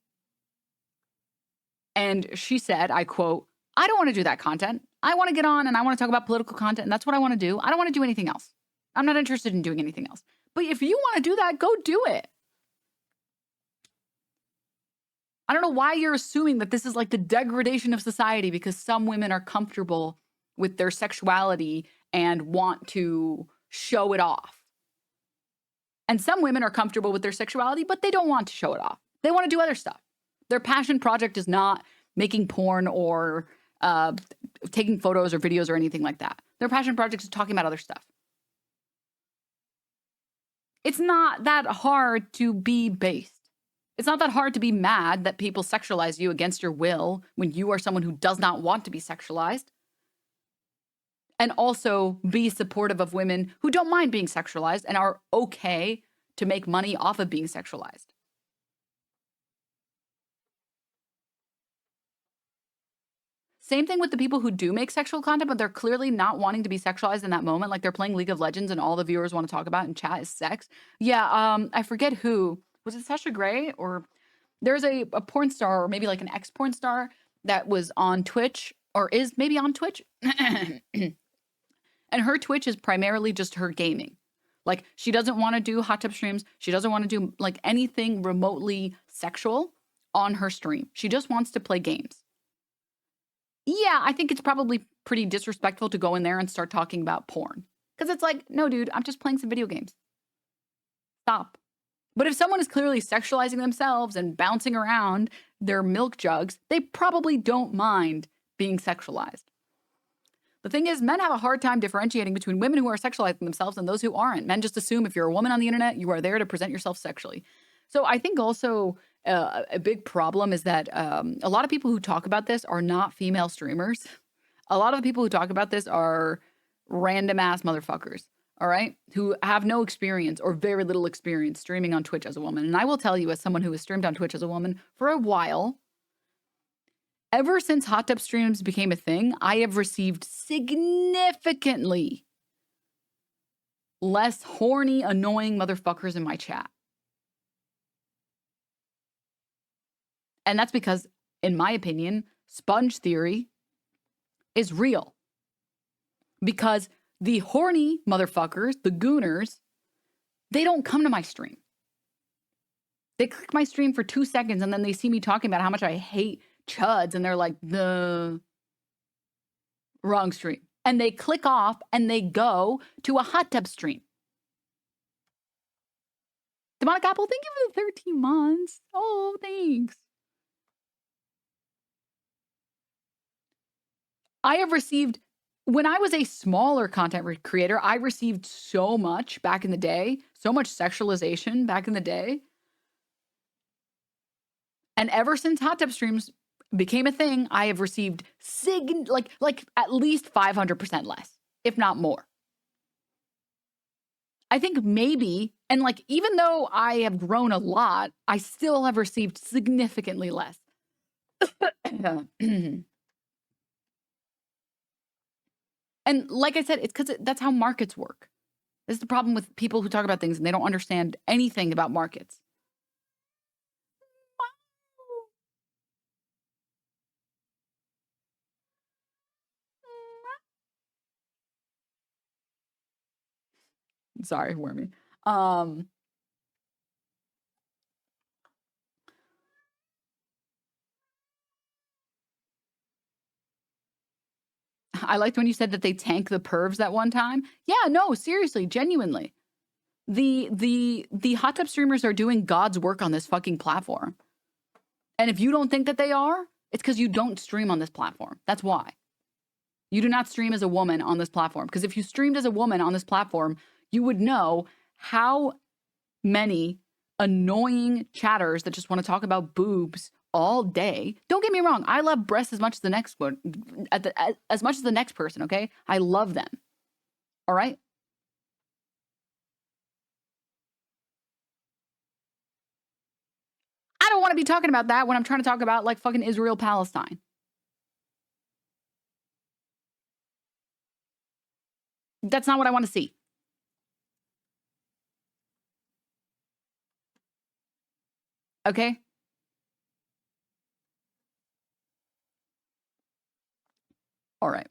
And she said, I quote, I don't want to do that content. I want to get on and I want to talk about political content and that's what I want to do. I don't want to do anything else. I'm not interested in doing anything else. But if you want to do that, go do it. I don't know why you're assuming that this is like the degradation of society because some women are comfortable with their sexuality and want to show it off. And some women are comfortable with their sexuality, but they don't want to show it off. They want to do other stuff. Their passion project is not making porn or taking photos or videos or anything like that. Their passion project is talking about other stuff. It's not that hard to be based. It's not that hard to be mad that people sexualize you against your will when you are someone who does not want to be sexualized. And also be supportive of women who don't mind being sexualized and are okay to make money off of being sexualized. Same thing with the people who do make sexual content, but they're clearly not wanting to be sexualized in that moment. Like they're playing League of Legends and all the viewers want to talk about in chat is sex. Yeah, I forget who. Was it Sasha Grey? Or there's a porn star, or maybe like an ex-porn star that was on Twitch, or is maybe on Twitch. And her Twitch is primarily just her gaming. Like she doesn't want to do hot tub streams. She doesn't want to do like anything remotely sexual on her stream. She just wants to play games. Yeah, I think it's probably pretty disrespectful to go in there and start talking about porn. Because it's like, no, dude, I'm just playing some video games. Stop. But if someone is clearly sexualizing themselves and bouncing around their milk jugs, they probably don't mind being sexualized. The thing is, men have a hard time differentiating between women who are sexualizing themselves and those who aren't. Men just assume if you're a woman on the internet, you are there to present yourself sexually. So I think also a big problem is that a lot of people who talk about this are not female streamers. A lot of the people who talk about this are random ass motherfuckers, all right, who have no experience or very little experience streaming on Twitch as a woman. And I will tell you, as someone who has streamed on Twitch as a woman for a while, ever since hot tub streams became a thing, I have received significantly less horny, annoying motherfuckers in my chat. And that's because, in my opinion, sponge theory is real. Because the horny motherfuckers, the gooners, they don't come to my stream. They click my stream for 2 seconds and then they see me talking about how much I hate chuds and they're like, the wrong stream. And they click off and they go to a hot tub stream. Demonic Apple, thank you for the 13 months. Oh, thanks. I have received, when I was a smaller content creator, I received so much back in the day, so much sexualization back in the day. And ever since hot tub streams became a thing, I have received like at least 500% less, if not more. I think maybe, and like, even though I have grown a lot, I still have received significantly less. And like I said, it's because that's how markets work. This is the problem with people who talk about things and they don't understand anything about markets. Sorry, Wormy. I liked when you said that they tank the pervs that one time. Yeah, no, seriously, genuinely. The hot tub streamers are doing God's work on this fucking platform. And if you don't think that they are, it's because you don't stream on this platform. That's why. You do not stream as a woman on this platform. Because if you streamed as a woman on this platform, you would know how many annoying chatters that just want to talk about boobs all day. Don't get me wrong. I love breasts as much as the next one, as much as the next person, okay? I love them. All right? I don't want to be talking about that when I'm trying to talk about like fucking Israel, Palestine. That's not what I want to see. Okay? All right.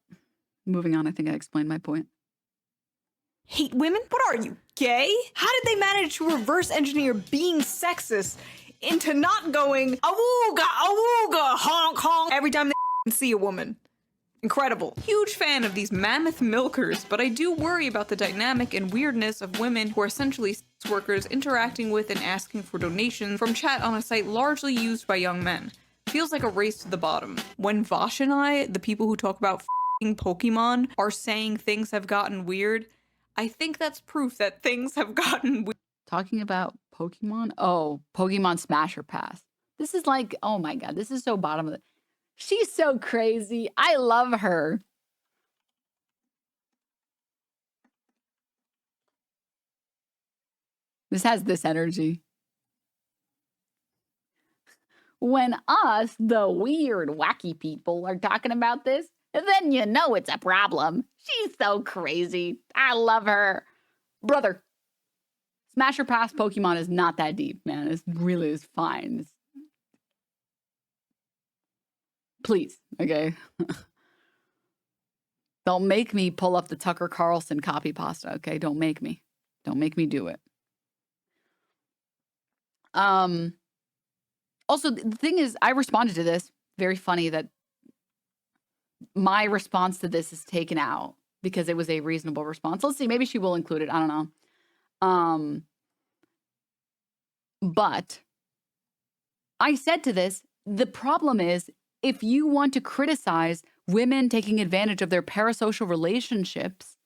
Moving on. I think I explained my point. Hate women? What are you, gay? How did they manage to reverse engineer being sexist into not going awooga, awooga, honk, honk every time they see a woman? Incredible. Huge fan of these mammoth milkers, but I do worry about the dynamic and weirdness of women who are essentially sex workers interacting with and asking for donations from chat on a site largely used by young men. Feels like a race to the bottom. When Vosh and I, the people who talk about f***ing Pokemon, are saying things have gotten weird, I think that's proof that things have gotten weird. Talking about Pokemon? Oh, Pokemon Smasher Pass. This is like, oh my God, this is so bottom of the... She's so crazy. I love her. This has this energy. When us, the weird, wacky people, are talking about this, then you know it's a problem. She's so crazy. I love her. Brother, Smasher Pass Pokemon is not that deep, man. It really is fine. Please, okay? Don't make me pull up the Tucker Carlson copy pasta, okay? Don't make me. Don't make me do it. Also, the thing is, I responded to this. Very funny that my response to this is taken out because it was a reasonable response. Let's see, maybe she will include it. I don't know. But I said to this, the problem is if you want to criticize women taking advantage of their parasocial relationships,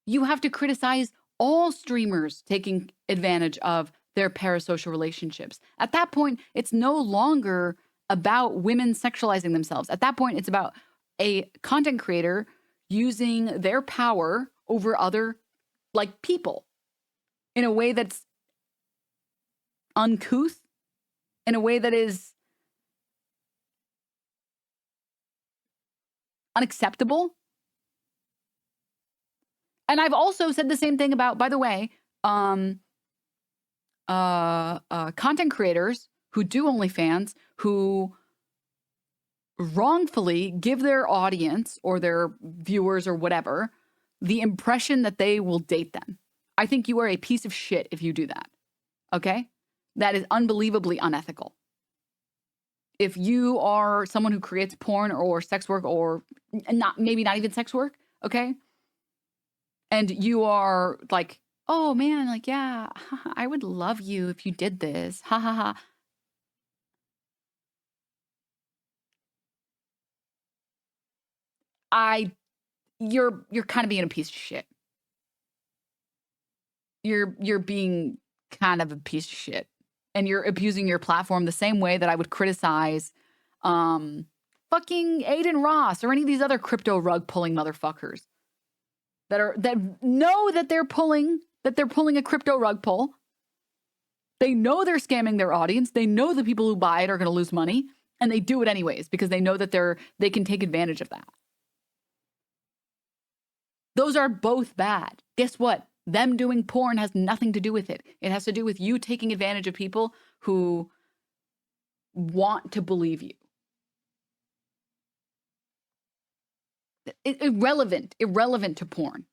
you have to criticize all streamers taking advantage of their parasocial relationships. At that point, it's no longer about women sexualizing themselves. At that point, it's about a content creator using their power over other, like, people in a way that's uncouth, in a way that is unacceptable. And I've also said the same thing about, by the way, content creators who do OnlyFans, who wrongfully give their audience or their viewers or whatever the impression that they will date them. I think you are a piece of shit if you do that. Okay? That is unbelievably unethical. If you are someone who creates porn or sex work or maybe not even sex work, okay? And you are like, oh man, like, yeah, I would love you if you did this. Ha ha ha. You're kind of being a piece of shit. You're being kind of a piece of shit. And you're abusing your platform the same way that I would criticize fucking Aiden Ross or any of these other crypto rug pulling motherfuckers that know that they're pulling a crypto rug pull. They know they're scamming their audience. They know the people who buy it are going to lose money, and they do it anyways because they know that they can take advantage of that. Those are both bad. Guess what? Them doing porn has nothing to do with it. It has to do with you taking advantage of people who want to believe you. Irrelevant to porn.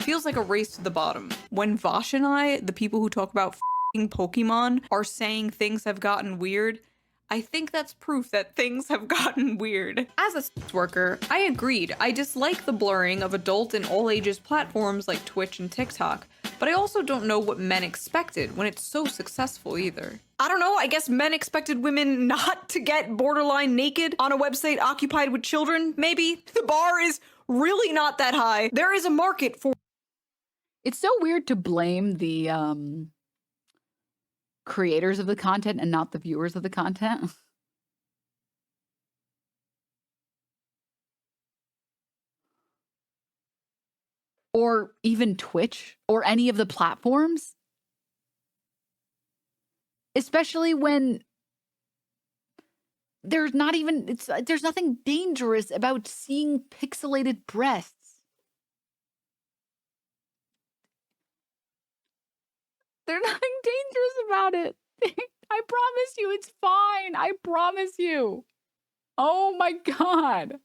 Feels like a race to the bottom. When Vosh and I, the people who talk about f***ing Pokemon, are saying things have gotten weird, I think that's proof that things have gotten weird. As a sex worker, I agreed. I dislike the blurring of adult and all ages platforms like Twitch and TikTok, but I also don't know what men expected when it's so successful either. I don't know, I guess men expected women not to get borderline naked on a website occupied with children, maybe? The bar is really not that high. There is a market for... It's so weird to blame the creators of the content and not the viewers of the content. Or even Twitch or any of the platforms. Especially when there's nothing dangerous about seeing pixelated breasts. There's nothing dangerous about it. I promise you, it's fine. I promise you. Oh my God.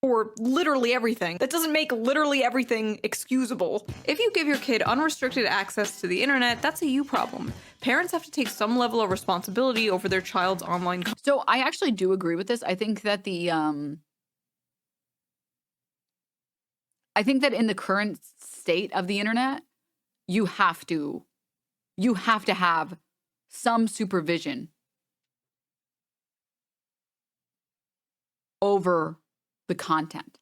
For literally everything. That doesn't make literally everything excusable. If you give your kid unrestricted access to the internet, that's a you problem. Parents have to take some level of responsibility over their child's online... So I actually do agree with this. I think that I think that in the current state of the internet, you have to have some supervision over the content.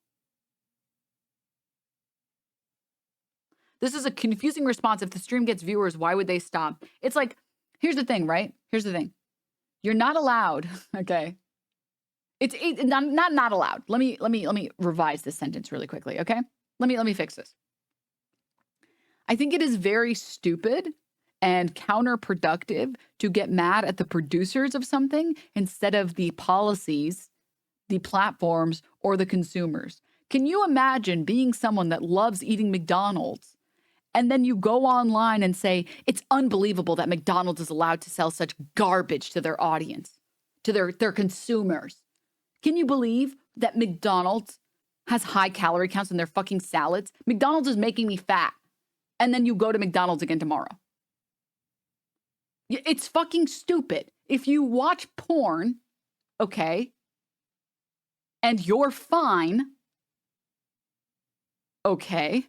This is a confusing response. If the stream gets viewers, why would they stop? It's like, here's the thing, right? Here's the thing. You're not allowed, okay? It's not allowed. Let me revise this sentence really quickly, okay? Let me fix this. I think it is very stupid and counterproductive to get mad at the producers of something instead of the policies, the platforms, or the consumers. Can you imagine being someone that loves eating McDonald's and then you go online and say, it's unbelievable that McDonald's is allowed to sell such garbage to their audience, to their consumers? Can you believe that McDonald's has high calorie counts in their fucking salads? McDonald's is making me fat. And then you go to McDonald's again tomorrow. It's fucking stupid. If you watch porn, okay, and you're fine, okay,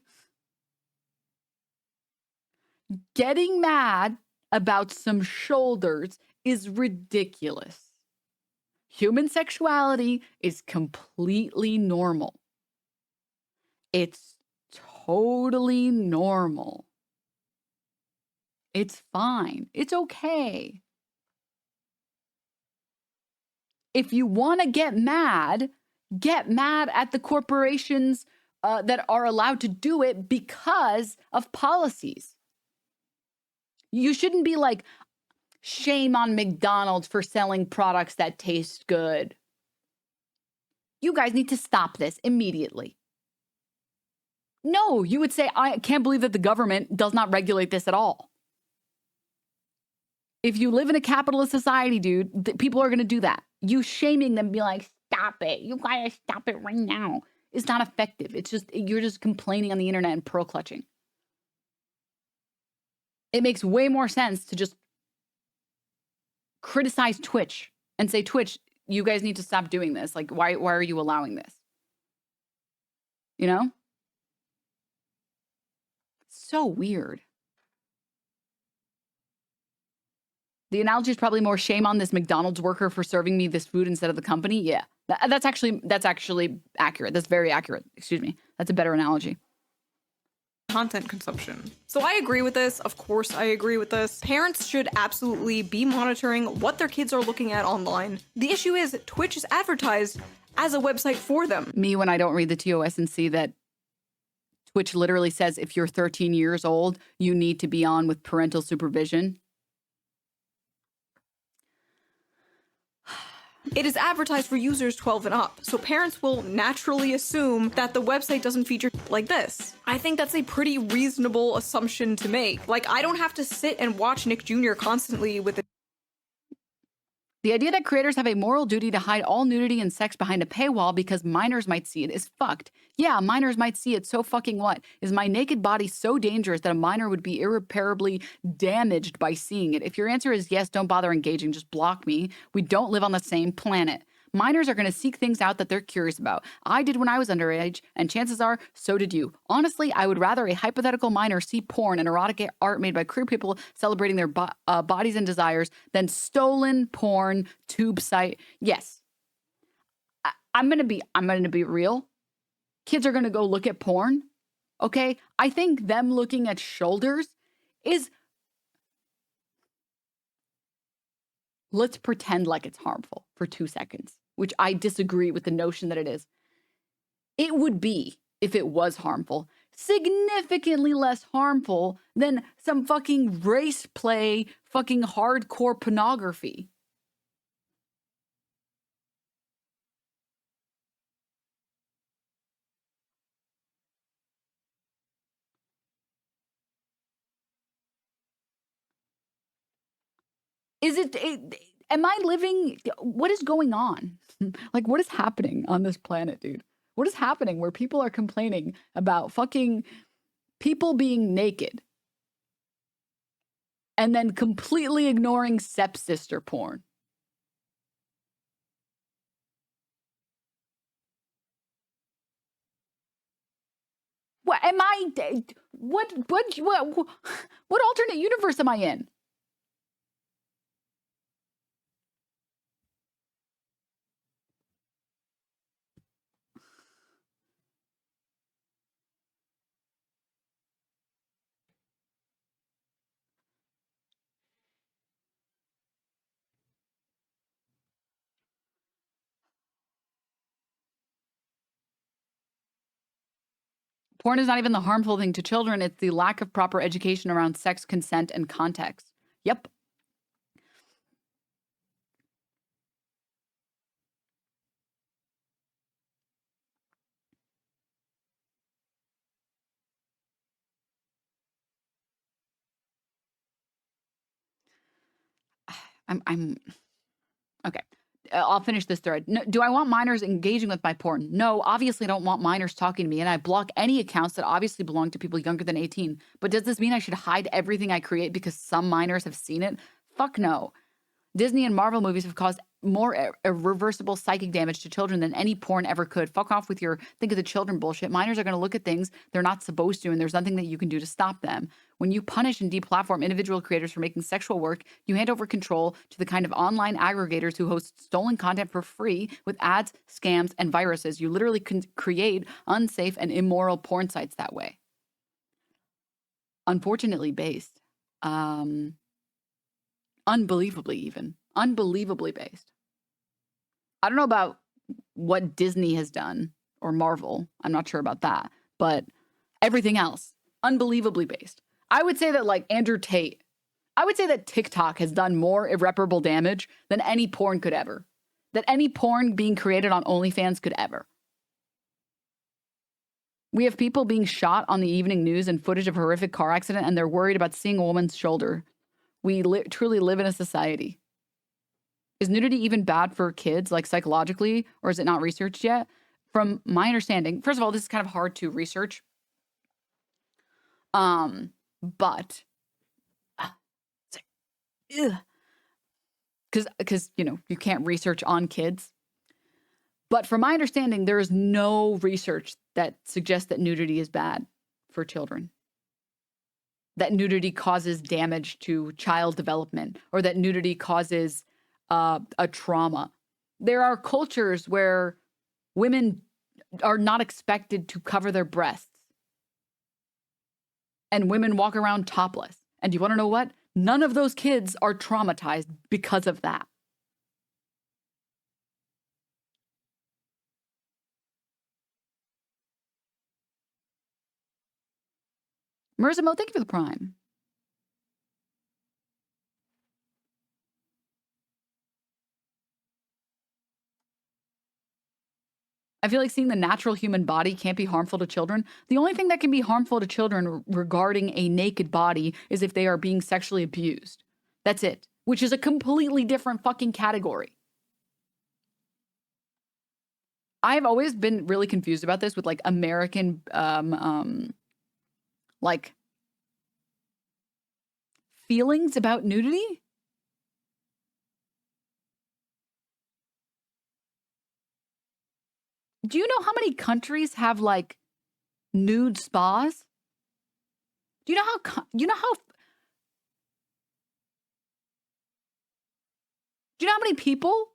getting mad about some shoulders is ridiculous. Human sexuality is completely normal. It's totally normal. It's fine. It's okay. If you want to get mad at the corporations that are allowed to do it because of policies. You shouldn't be like, shame on McDonald's for selling products that taste good. You guys need to stop this immediately. No, you would say, I can't believe that the government does not regulate this at all. If you live in a capitalist society, dude, people are going to do that. You shaming them, be like, stop it. You gotta stop it right now. It's not effective. It's just, you're just complaining on the internet and pearl clutching. It makes way more sense to just criticize Twitch and say, Twitch, you guys need to stop doing this. Like, why are you allowing this? You know? So weird. The analogy is probably more shame on this McDonald's worker for serving me this food instead of the company. Yeah, that's actually accurate. That's very accurate. Excuse me. That's a better analogy. Content consumption. So I agree with this. Of course, I agree with this. Parents should absolutely be monitoring what their kids are looking at online. The issue is Twitch is advertised as a website for them. Me, when I don't read the TOS and see that Twitch literally says if you're 13 years old, you need to be on with parental supervision. It is advertised for users 12 and up, so parents will naturally assume that the website doesn't feature like this. I think that's a pretty reasonable assumption to make. Like, I don't have to sit and watch Nick Jr. constantly with a The idea that creators have a moral duty to hide all nudity and sex behind a paywall because minors might see it is fucked. Yeah, minors might see it, so fucking what? Is my naked body so dangerous that a minor would be irreparably damaged by seeing it? If your answer is yes, don't bother engaging, just block me. We don't live on the same planet. Minors are going to seek things out that they're curious about. I did when I was underage, and chances are, so did you. Honestly, I would rather a hypothetical minor see porn and erotic art made by queer people celebrating their bodies and desires than stolen porn tube site. Yes, I'm gonna be real. Kids are gonna go look at porn. Okay, I think them looking at shoulders is. Let's pretend like it's harmful for 2 seconds, which I disagree with the notion that it is. It would be, if it was harmful, significantly less harmful than some fucking race play, fucking hardcore pornography. Am I living, what is going on? Like, what is happening on this planet, dude? What is happening where people are complaining about fucking people being naked and then completely ignoring stepsister porn? What am I, what alternate universe am I in? Porn is not even the harmful thing to children. It's the lack of proper education around sex, consent, and context. Yep. I'm okay. I'll finish this thread. No, do I want minors engaging with my porn? No, obviously I don't want minors talking to me, and I block any accounts that obviously belong to people younger than 18. But does this mean I should hide everything I create because some minors have seen it? Fuck no. Disney and Marvel movies have caused more irreversible psychic damage to children than any porn ever could. Fuck off with your think of the children bullshit. Minors are going to look at things they're not supposed to, and there's nothing that you can do to stop them. When you punish and deplatform individual creators for making sexual work, you hand over control to the kind of online aggregators who host stolen content for free with ads, scams, and viruses. You literally can create unsafe and immoral porn sites that way. Unfortunately based. Unbelievably based. I don't know about what Disney has done or Marvel. I'm not sure about that, but everything else, unbelievably based. I would say that like Andrew Tate, I would say that TikTok has done more irreparable damage than any porn could ever, that any porn being created on OnlyFans could ever. We have people being shot on the evening news and footage of a horrific car accident, and they're worried about seeing a woman's shoulder. We truly live in a society. Is nudity even bad for kids, like psychologically, or is it not researched yet? From my understanding, first of all, this is kind of hard to research. But because you can't research on kids. But from my understanding, there is no research that suggests that nudity is bad for children. That nudity causes damage to child development, or that nudity causes a trauma. There are cultures where women are not expected to cover their breasts, and women walk around topless. And you want to know what? None of those kids are traumatized because of that. Marissa Mo, thank you for the prime. I feel like seeing the natural human body can't be harmful to children. The only thing that can be harmful to children regarding a naked body is if they are being sexually abused. That's it, which is a completely different fucking category. I've always been really confused about this with like American, like feelings about nudity. Do you know how many countries have like nude spas? Do you know how do you know how many people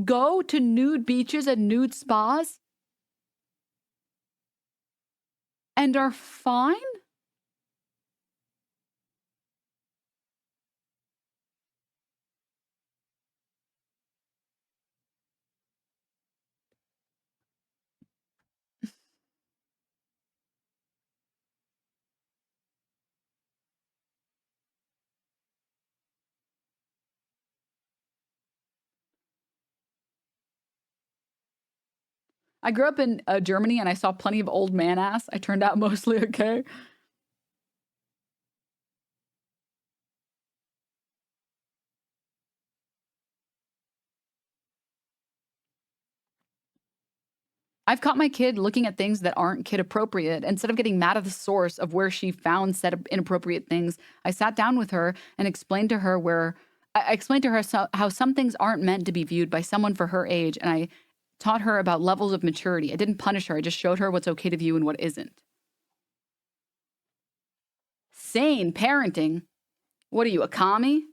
go to nude beaches and nude spas and are fine? I grew up in Germany, and I saw plenty of old man ass. I turned out mostly okay. I've caught my kid looking at things that aren't kid appropriate. Instead of getting mad at the source of where she found said inappropriate things, I sat down with her and explained to her how some things aren't meant to be viewed by someone for her age, and I taught her about levels of maturity. I didn't punish her. I just showed her what's okay to view and what isn't. Sane parenting? What are you, a commie?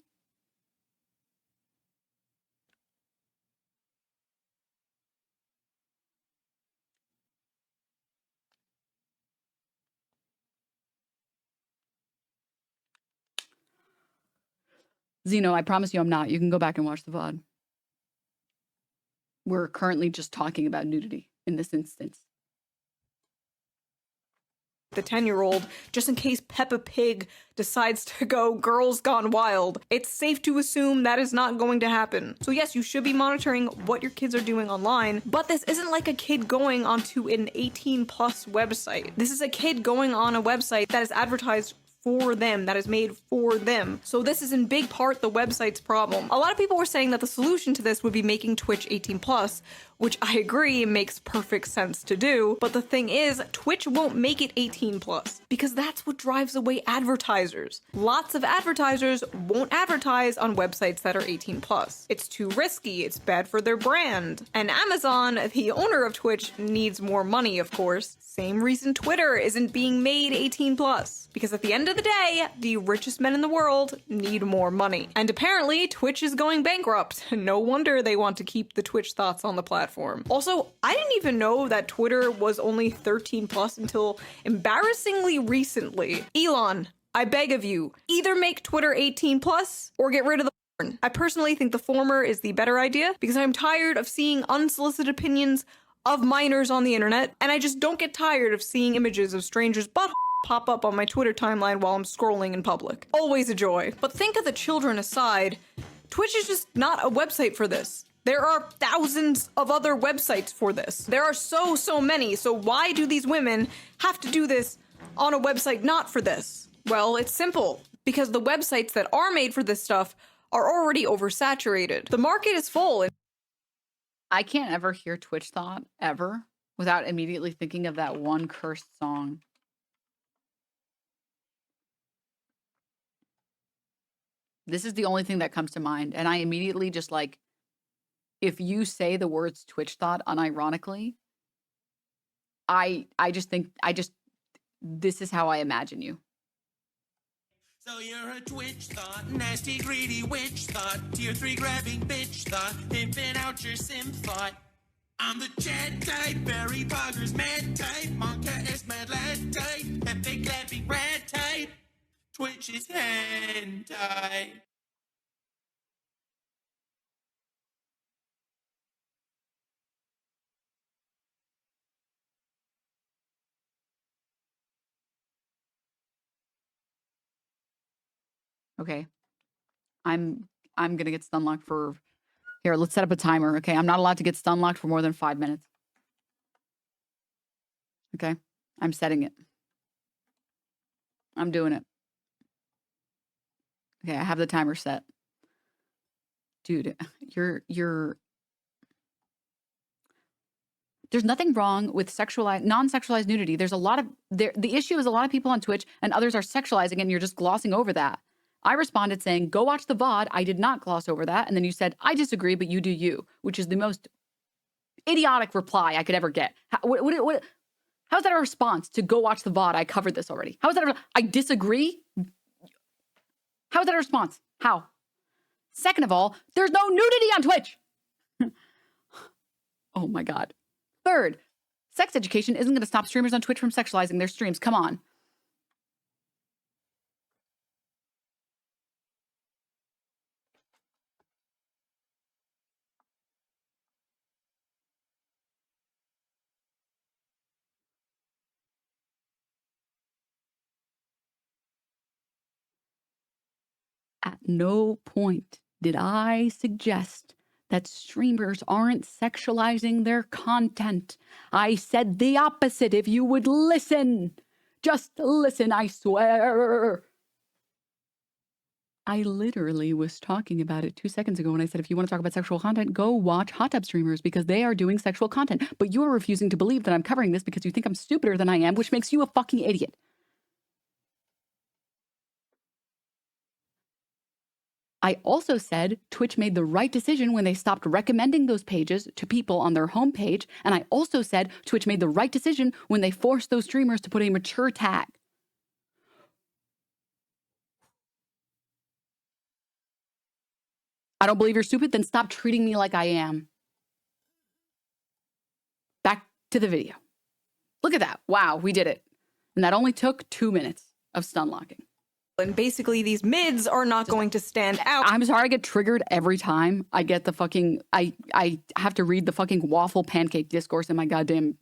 Zeno, I promise you I'm not. You can go back and watch the VOD. We're currently just talking about nudity in this instance. the 10-year-old, just in case Peppa Pig decides to go Girls Gone Wild. It's safe to assume that is not going to happen. So yes, you should be monitoring what your kids are doing online, but this isn't like a kid going onto an 18+ website. This is a kid going on a website that is advertised for them, that is made for them. So this is in big part the website's problem. A lot of people were saying that the solution to this would be making Twitch 18+, which I agree makes perfect sense to do, but the thing is, Twitch won't make it 18+, because that's what drives away advertisers. Lots of advertisers won't advertise on websites that are 18+. It's too risky, it's bad for their brand. And Amazon, the owner of Twitch, needs more money, of course. Same reason Twitter isn't being made 18+, because at the end of the day, the richest men in the world need more money. And apparently, Twitch is going bankrupt. No wonder they want to keep the Twitch thoughts on the platform. Also, I didn't even know that Twitter was only 13+ until embarrassingly recently. Elon, I beg of you, either make Twitter 18+ or get rid of the porn. I personally think the former is the better idea because I'm tired of seeing unsolicited opinions of minors on the internet, and I just don't get tired of seeing images of strangers' butt pop up on my Twitter timeline while I'm scrolling in public. Always a joy. But think of the children aside, Twitch is just not a website for this. There are thousands of other websites for this. There are so many, so why do these women have to do this on a website not for this? Well, it's simple. Because the websites that are made for this stuff are already oversaturated. The market is full. I can't ever hear Twitch Th0t, ever, without immediately thinking of that one cursed song. This is the only thing that comes to mind, and I immediately just like, if you say the words Twitch Th0t unironically, I just think, this is how I imagine you. So you're a Twitch Th0t, nasty, greedy witch Th0t, tier 3 grabbing bitch Th0t, pimping out your sim Th0t. I'm the chat type, Barry Poggers mad type, Monka is mad lad type, epic clapping rat type, Twitch is hentai. Okay. I'm gonna get Stunlocked for, here, let's set up a timer, okay? I'm not allowed to get Stunlocked for more than 5 minutes. Okay? I'm setting it. I'm doing it. Okay, I have the timer set. Dude, there's nothing wrong with non-sexualized nudity. There's a lot of, the issue is a lot of people on Twitch and others are sexualizing it and you're just glossing over that. I responded saying, go watch the VOD. I did not gloss over that. And then you said, I disagree, but you do you, which is the most idiotic reply I could ever get. How's that a response to go watch the VOD? I covered this already. How is that I disagree? How is that a response? How? Second of all, there's no nudity on Twitch. Oh my God. Third, sex education isn't going to stop streamers on Twitch from sexualizing their streams. Come on. At no point did I suggest that streamers aren't sexualizing their content. I said the opposite. If you would listen, just listen, I swear. I literally was talking about it 2 seconds ago when I said, if you want to talk about sexual content, go watch hot tub streamers because they are doing sexual content. But you're refusing to believe that I'm covering this because you think I'm stupider than I am, which makes you a fucking idiot. I also said Twitch made the right decision when they stopped recommending those pages to people on their homepage. And I also said Twitch made the right decision when they forced those streamers to put a mature tag. I don't believe you're stupid, then stop treating me like I am. Back to the video. Look at that. Wow, we did it. And that only took 2 minutes of stun locking. And basically these mids are not going to stand out. I'm sorry, I get triggered every time I get the fucking, I have to read the fucking waffle pancake discourse in my goddamn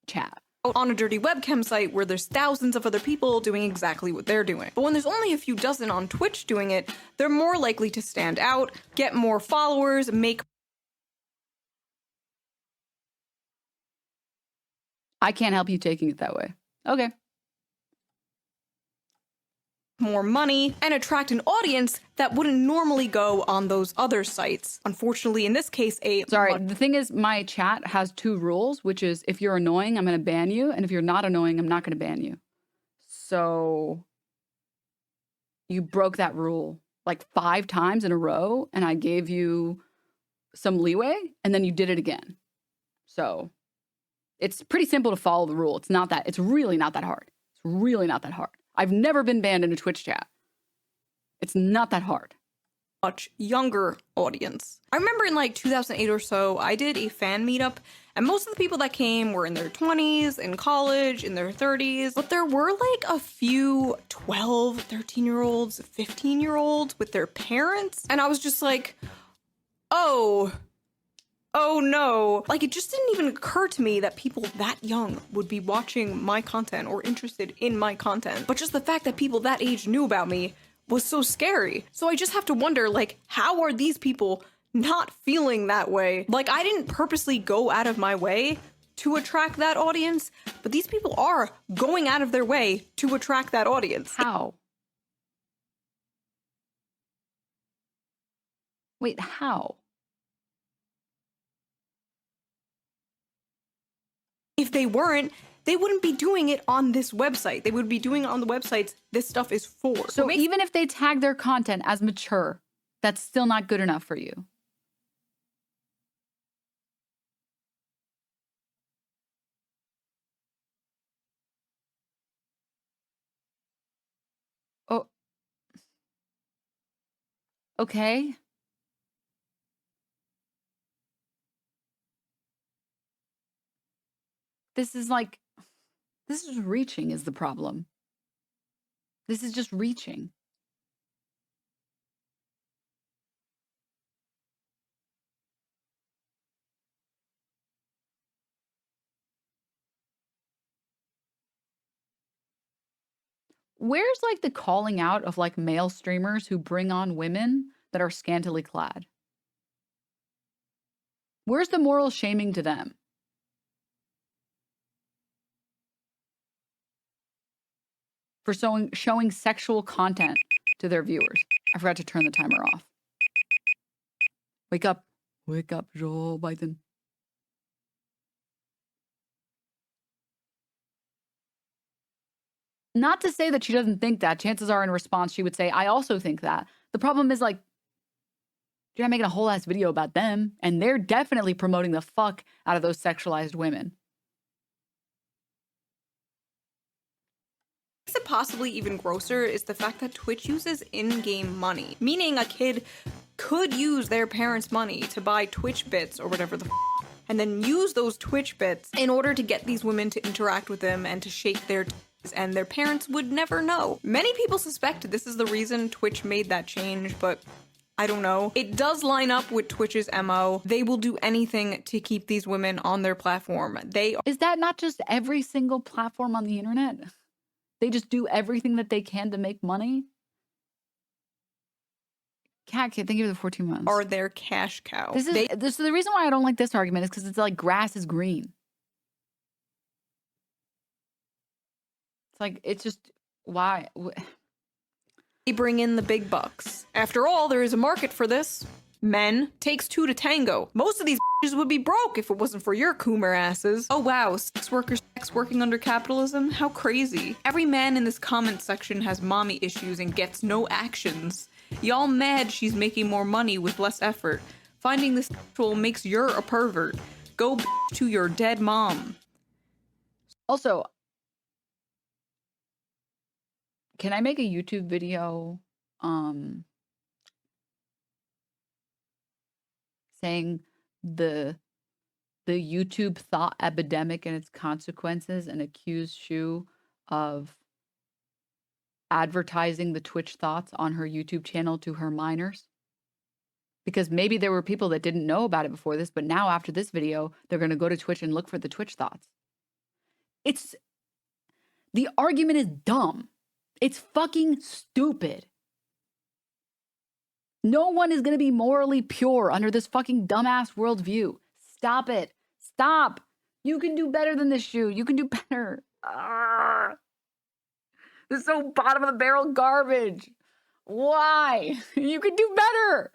chat. on a dirty webcam site where there's thousands of other people doing exactly what they're doing. But when there's only a few dozen on Twitch doing it, they're more likely to stand out, get more followers, make I can't help you taking it that way. Okay. more money, and attract an audience that wouldn't normally go on those other sites. Unfortunately, in this case, Sorry, the thing is, my chat has 2 rules, which is if you're annoying, I'm going to ban you, and if you're not annoying, I'm not going to ban you. So you broke that rule like 5 times in a row, and I gave you some leeway, and then you did it again. So it's pretty simple to follow the rule. It's really not that hard. It's really not that hard. I've never been banned in a Twitch chat. It's not that hard. Much younger audience. I remember in like 2008 or so, I did a fan meetup, and most of the people that came were in their 20s, in college, in their 30s, but there were like a few 12, 13-year-olds, 15-year-olds with their parents, and I was just like, oh no. Like, it just didn't even occur to me that people that young would be watching my content or interested in my content. But just the fact that people that age knew about me was so scary. So I just have to wonder, like, how are these people not feeling that way? Like, I didn't purposely go out of my way to attract that audience, but these people are going out of their way to attract that audience. How? Wait, how? If they weren't, they wouldn't be doing it on this website. They would be doing it on the websites this stuff is for. So even if they tag their content as mature, that's still not good enough for you. Oh. Okay. This is reaching is the problem. This is just reaching. Where's like the calling out of like male streamers who bring on women that are scantily clad? Where's the moral shaming to them? For showing sexual content to their viewers. I forgot to turn the timer off. Wake up, Joe Biden. Not to say that she doesn't think that. Chances are in response, she would say, I also think that. The problem is like, you're not making a whole ass video about them. And they're definitely promoting the fuck out of those sexualized women. Makes it possibly even grosser is the fact that Twitch uses in-game money, meaning a kid could use their parents' money to buy Twitch bits or whatever the and then use those Twitch bits in order to get these women to interact with them and to shake their and their parents would never know. Many people suspect this is the reason Twitch made that change, but I don't know. It does line up with Twitch's MO. They will do anything to keep these women on their platform. Is that not just every single platform on the internet? They just do everything that they can to make money? Cat kid, thank you for the 14 months. Are their cash cow. So the reason why I don't like this argument is because it's like grass is green. It's like, it's just, why? They bring in the big bucks. After all, there is a market for this. Men, takes 2 to tango. Most of these would be broke if it wasn't for your coomer asses. Oh wow, sex workers working under capitalism? How crazy. Every man in this comment section has mommy issues and gets no actions. Y'all mad she's making more money with less effort. Finding this sexual makes you're a pervert. Go to your dead mom. Also, can I make a YouTube video saying the YouTube Th0t Epidemic and its consequences and accuse Shoe of advertising the Twitch thoughts on her YouTube channel to her minors? Because maybe there were people that didn't know about it before this, but now after this video, they're going to go to Twitch and look for the Twitch thoughts. It's the argument is dumb. It's fucking stupid. No one is going to be morally pure under this fucking dumbass worldview. Stop it. Stop. You can do better than this, Shoe. You can do better. This is so bottom of the barrel garbage. Why? You can do better.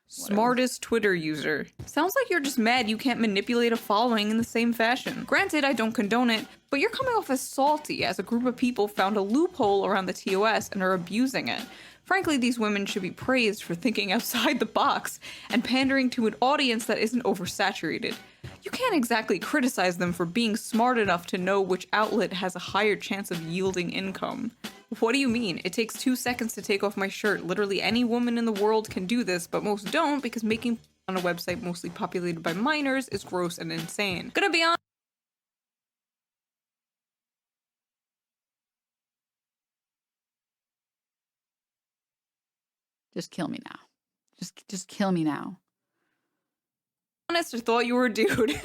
Smartest Twitter user. Sounds like you're just mad you can't manipulate a following in the same fashion. Granted, I don't condone it, but you're coming off as salty as a group of people found a loophole around the TOS and are abusing it. Frankly, these women should be praised for thinking outside the box and pandering to an audience that isn't oversaturated. You can't exactly criticize them for being smart enough to know which outlet has a higher chance of yielding income. What do you mean? It takes 2 seconds to take off my shirt. Literally any woman in the world can do this, but most don't because making on a website mostly populated by minors is gross and insane. Gonna be honest. Just kill me now. Just kill me now. Honest, I thought you were a dude.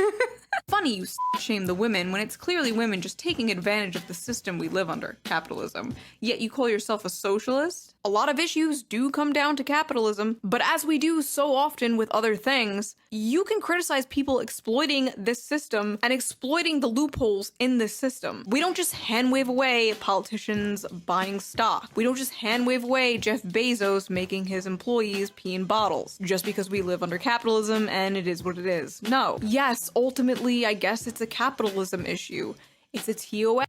Funny you shame the women when it's clearly women just taking advantage of the system we live under, capitalism. Yet you call yourself a socialist? A lot of issues do come down to capitalism, but as we do so often with other things, you can criticize people exploiting this system and exploiting the loopholes in this system. We don't just hand-wave away politicians buying stock. We don't just hand-wave away Jeff Bezos making his employees pee in bottles just because we live under capitalism and it is what it is. No. Yes, ultimately, I guess it's a capitalism issue. It's a TOS.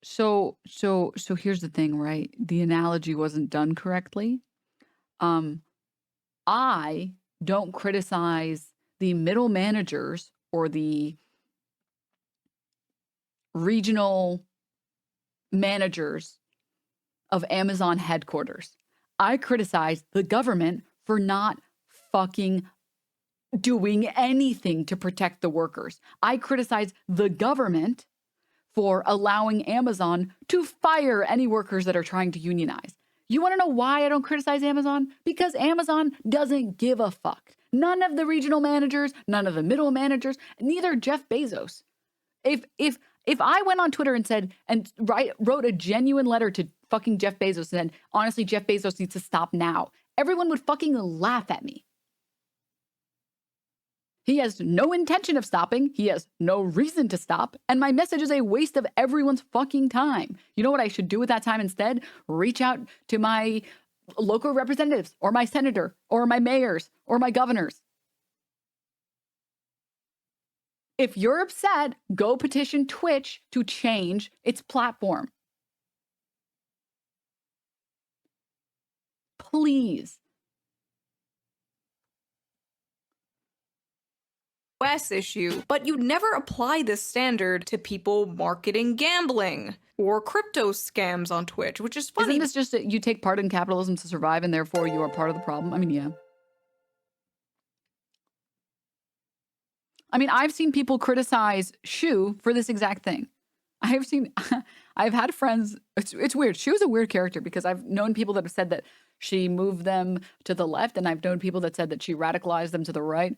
So here's the thing, right? The analogy wasn't done correctly. I don't criticize the middle managers or the regional managers of Amazon headquarters. I criticize the government for not fucking doing anything to protect the workers. I criticize the government for allowing Amazon to fire any workers that are trying to unionize. You want to know why I don't criticize Amazon? Because Amazon doesn't give a fuck. None of the regional managers, none of the middle managers, neither Jeff Bezos. If I went on Twitter and said and wrote a genuine letter to fucking Jeff Bezos and said, honestly, Jeff Bezos needs to stop now, everyone would fucking laugh at me. He has no intention of stopping. He has no reason to stop. And my message is a waste of everyone's fucking time. You know what I should do with that time instead? Reach out to my local representatives or my senator or my mayors or my governors. If you're upset, go petition Twitch to change its platform. Please. Issue, but you'd never apply this standard to people marketing gambling or crypto scams on Twitch, which is funny. Isn't this just that you take part in capitalism to survive and therefore you are part of the problem? I mean, yeah. I mean, I've seen people criticize Shoe for this exact thing. I've had friends, it's weird. Shoe's a weird character because I've known people that have said that she moved them to the left, and I've known people that said that she radicalized them to the right.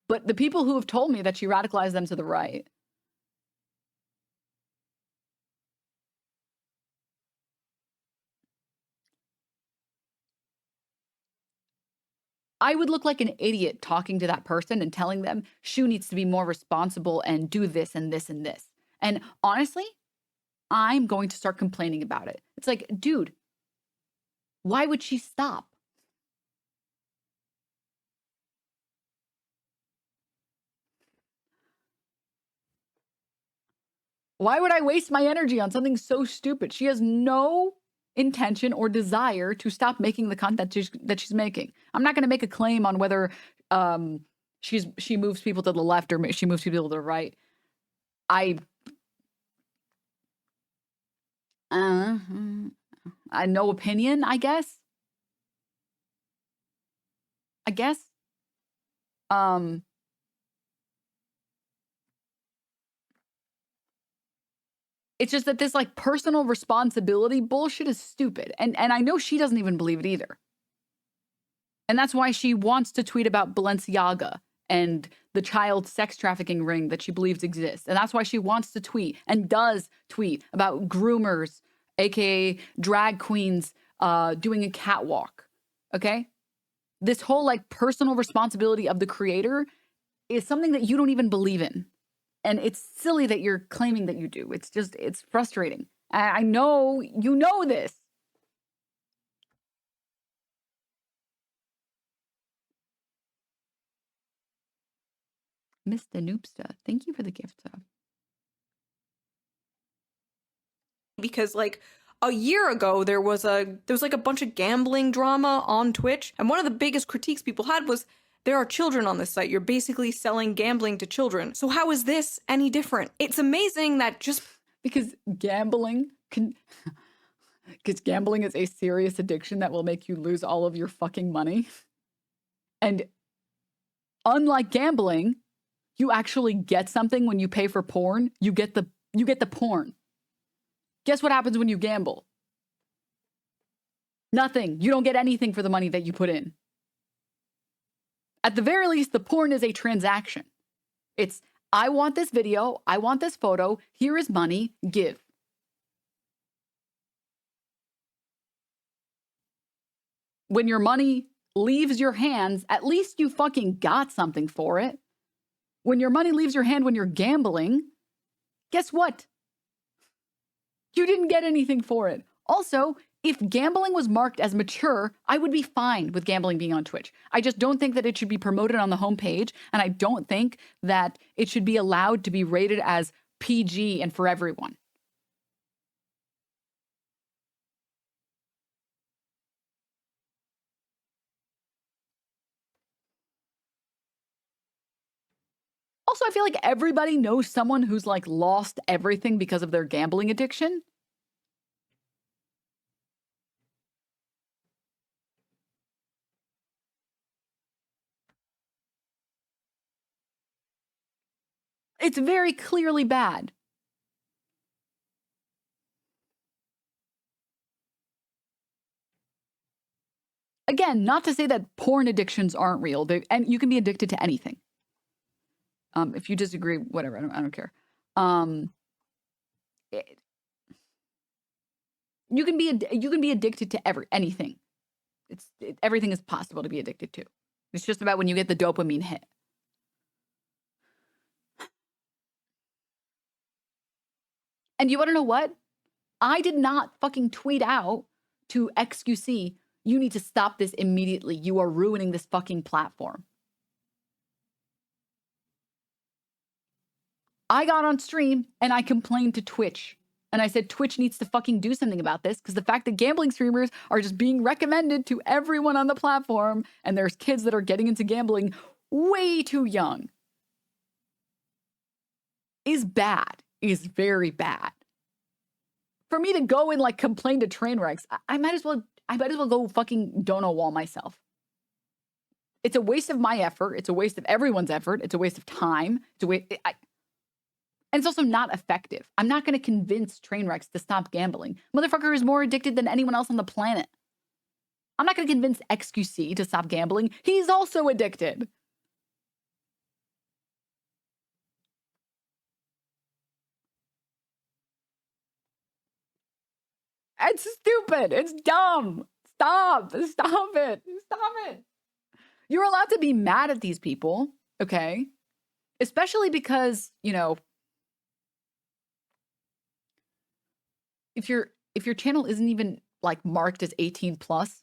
But the people who have told me that she radicalized them to the right, I would look like an idiot talking to that person and telling them Shoe needs to be more responsible and do this and this and this. And honestly, I'm going to start complaining about it. It's like, dude, why would she stop? Why would I waste my energy on something so stupid? She has no intention or desire to stop making the content that she's making. I'm not going to make a claim on whether she moves people to the left or she moves people to the right. I no opinion, I guess. It's just that this like personal responsibility bullshit is stupid. And I know she doesn't even believe it either. And that's why she wants to tweet about Balenciaga and the child sex trafficking ring that she believes exists. And that's why she wants to tweet and does tweet about groomers, aka drag queens, doing a catwalk. Okay? This whole like personal responsibility of the creator is something that you don't even believe in. And it's silly that you're claiming that you do. It's just, it's frustrating. I know you know this. Miss Denimsta, thank you for the gift sub. Because like a year ago there was like a bunch of gambling drama on Twitch, and one of the biggest critiques people had was there are children on this site. You're basically selling gambling to children. So how is this any different? It's amazing that just because gambling because gambling is a serious addiction that will make you lose all of your fucking money. And unlike gambling, you actually get something when you pay for porn. You get the porn. Guess what happens when you gamble? Nothing. You don't get anything for the money that you put in. At the very least, the porn is a transaction. It's, I want this video, I want this photo, here is money, give. When your money leaves your hands, at least you fucking got something for it. When your money leaves your hand when you're gambling, guess what? You didn't get anything for it. Also, if gambling was marked as mature, I would be fine with gambling being on Twitch. I just don't think that it should be promoted on the homepage, and I don't think that it should be allowed to be rated as PG and for everyone. Also, I feel like everybody knows someone who's like lost everything because of their gambling addiction. It's very clearly bad. Again, not to say that porn addictions aren't real, and you can be addicted to anything. If you disagree, whatever, I don't care. You can be addicted to anything. Everything is possible to be addicted to. It's just about when you get the dopamine hit. And you want to know what? I did not fucking tweet out to XQC, you need to stop this immediately. You are ruining this fucking platform. I got on stream and I complained to Twitch. And I said, Twitch needs to fucking do something about this, because the fact that gambling streamers are just being recommended to everyone on the platform, and there's kids that are getting into gambling way too young, is bad, is very bad. For me to go and like complain to Trainwrecks, I might as well go fucking dono wall myself. It's a waste of my effort. It's a waste of everyone's effort. It's a waste of time. It's a waste. And it's also not effective. I'm not going to convince Trainwrecks to stop gambling. Motherfucker is more addicted than anyone else on the planet. I'm not going to convince XQC to stop gambling. He's also addicted. It's stupid. It's dumb. Stop it. Stop it. You're allowed to be mad at these people, okay? Especially because, you know, if your channel isn't even like marked as 18 plus,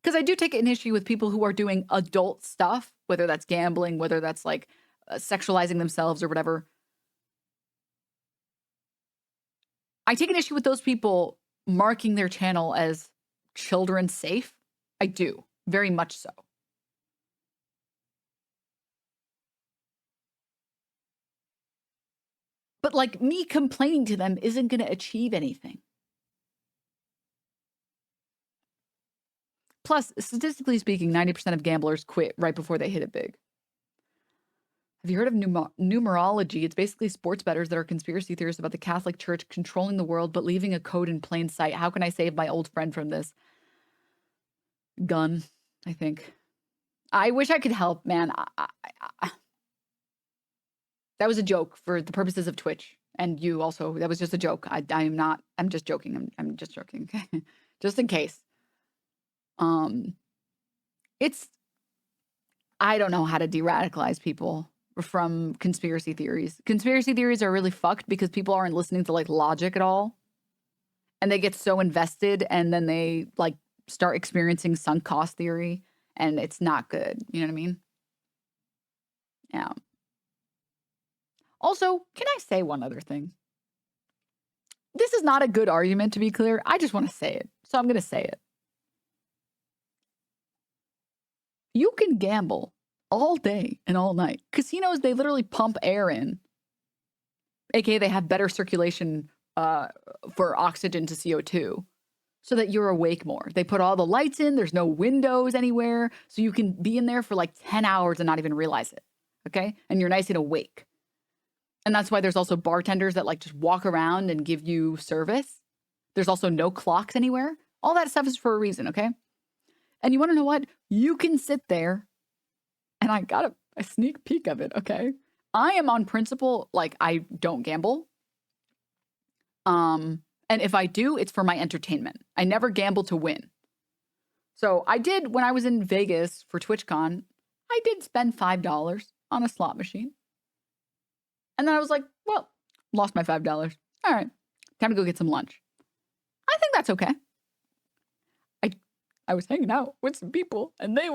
because I do take an issue with people who are doing adult stuff, whether that's gambling, whether that's like sexualizing themselves or whatever. I take an issue with those people marking their channel as children safe. I do, very much so. But like me complaining to them isn't going to achieve anything. Plus, statistically speaking, 90% of gamblers quit right before they hit it big. Have you heard of numerology? It's basically sports bettors that are conspiracy theorists about the Catholic Church controlling the world, but leaving a code in plain sight. How can I save my old friend from this? Gun, I think. I wish I could help, man. That was a joke for the purposes of Twitch. And you also, that was just a joke. I'm not, I'm just joking. I'm just joking. Okay. Just in case. I don't know how to de-radicalize people from conspiracy theories. Conspiracy theories are really fucked because people aren't listening to like logic at all. And they get so invested and then they like start experiencing sunk cost theory and it's not good. You know what I mean? Yeah. Also, can I say one other thing? This is not a good argument, to be clear. I just want to say it. So I'm going to say it. You can gamble all day and all night. Casinos, they literally pump air in. AKA they have better circulation for oxygen to CO2 so that you're awake more. They put all the lights in. There's no windows anywhere. So you can be in there for like 10 hours and not even realize it. Okay? And you're nice and awake. And that's why there's also bartenders that like just walk around and give you service. There's also no clocks anywhere. All that stuff is for a reason, okay? And you want to know what? You can sit there and I got a sneak peek of it, okay? I am on principle, like I don't gamble. And if I do, it's for my entertainment. I never gamble to win. So I did, when I was in Vegas for TwitchCon, I did spend $5 on a slot machine. And then I was like, well, lost my $5. All right, time to go get some lunch. I think that's okay. I was hanging out with some people and they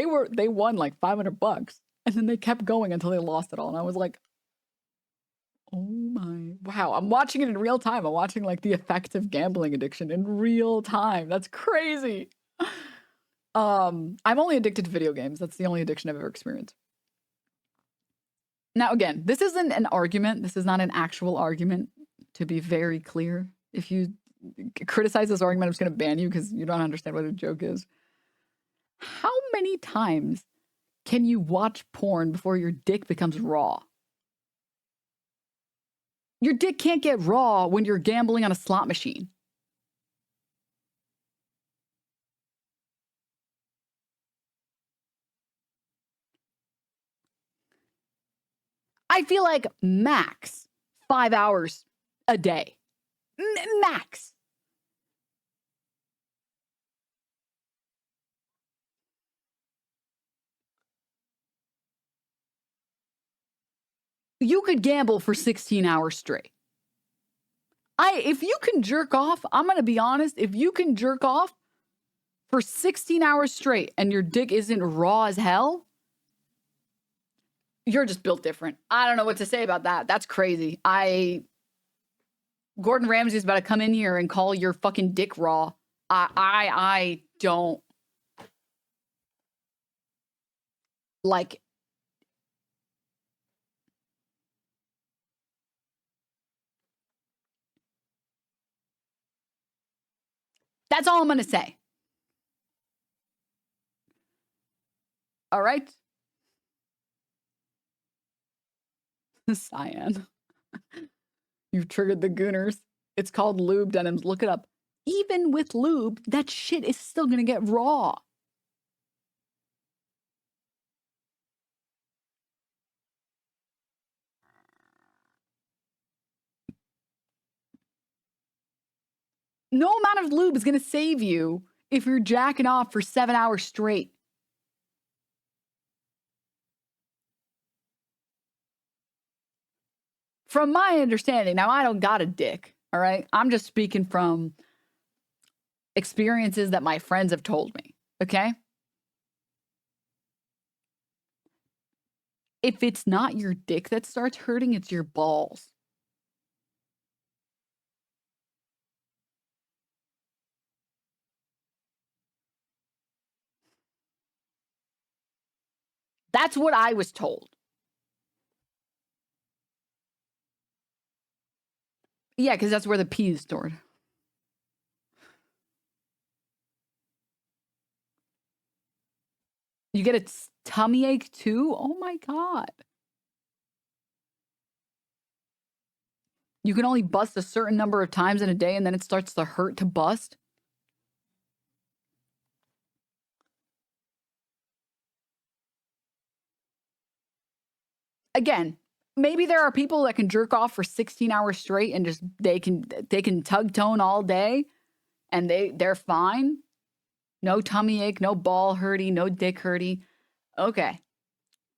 won like $500 and then they kept going until they lost it all. And I was like, oh my, wow. I'm watching it in real time. I'm watching like the effects of gambling addiction in real time. That's crazy. I'm only addicted to video games. That's the only addiction I've ever experienced. Now, again, this isn't an argument. This is not an actual argument, to be very clear. If you criticize this argument, I'm just going to ban you because you don't understand what a joke is. How many times can you watch porn before your dick becomes raw? Your dick can't get raw when you're gambling on a slot machine. I feel like max 5 hours a day. Max. You could gamble for 16 hours straight. If you can jerk off, I'm going to be honest, if you can jerk off for 16 hours straight and your dick isn't raw as hell, you're just built different. I don't know what to say about that. That's crazy. Gordon Ramsay's about to come in here and call your fucking dick raw. I don't like. That's all I'm going to say. All right? Cyan. You've triggered the gooners. It's called lube, Denims. Look it up. Even with lube, that shit is still going to get raw. No amount of lube is going to save you if you're jacking off for 7 hours straight. From my understanding, now I don't got a dick, all right? I'm just speaking from experiences that my friends have told me, okay? If it's not your dick that starts hurting, it's your balls. That's what I was told. Yeah, because that's where the pee is stored. You get it Tummy ache too? Oh my God. You can only bust a certain number of times in a day and then it starts to hurt to bust? Again, maybe there are people that can jerk off for 16 hours straight and just they can tug tone all day and they're fine. No tummy ache, no ball hurty, no dick hurty. Okay.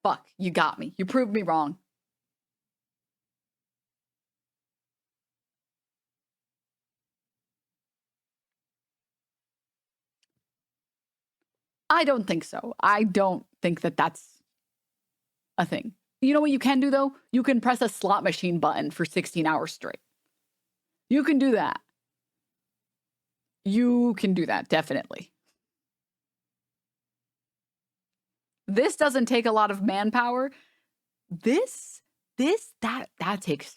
Fuck, you got me. You proved me wrong. I don't think so. I don't think that that's a thing. You know what you can do, though? You can press a slot machine button for 16 hours straight. You can do that. You can do that, definitely. This doesn't take a lot of manpower. That takes...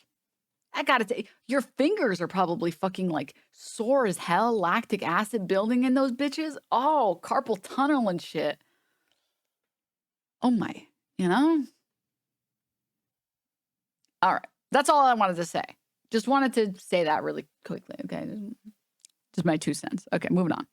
I gotta take... Your fingers are probably fucking, like, sore as hell, lactic acid building in those bitches. Oh, carpal tunnel and shit. Oh my, you know? All right. That's all I wanted to say. Just wanted to say that really quickly, okay? Just my 2 cents. Okay, moving on.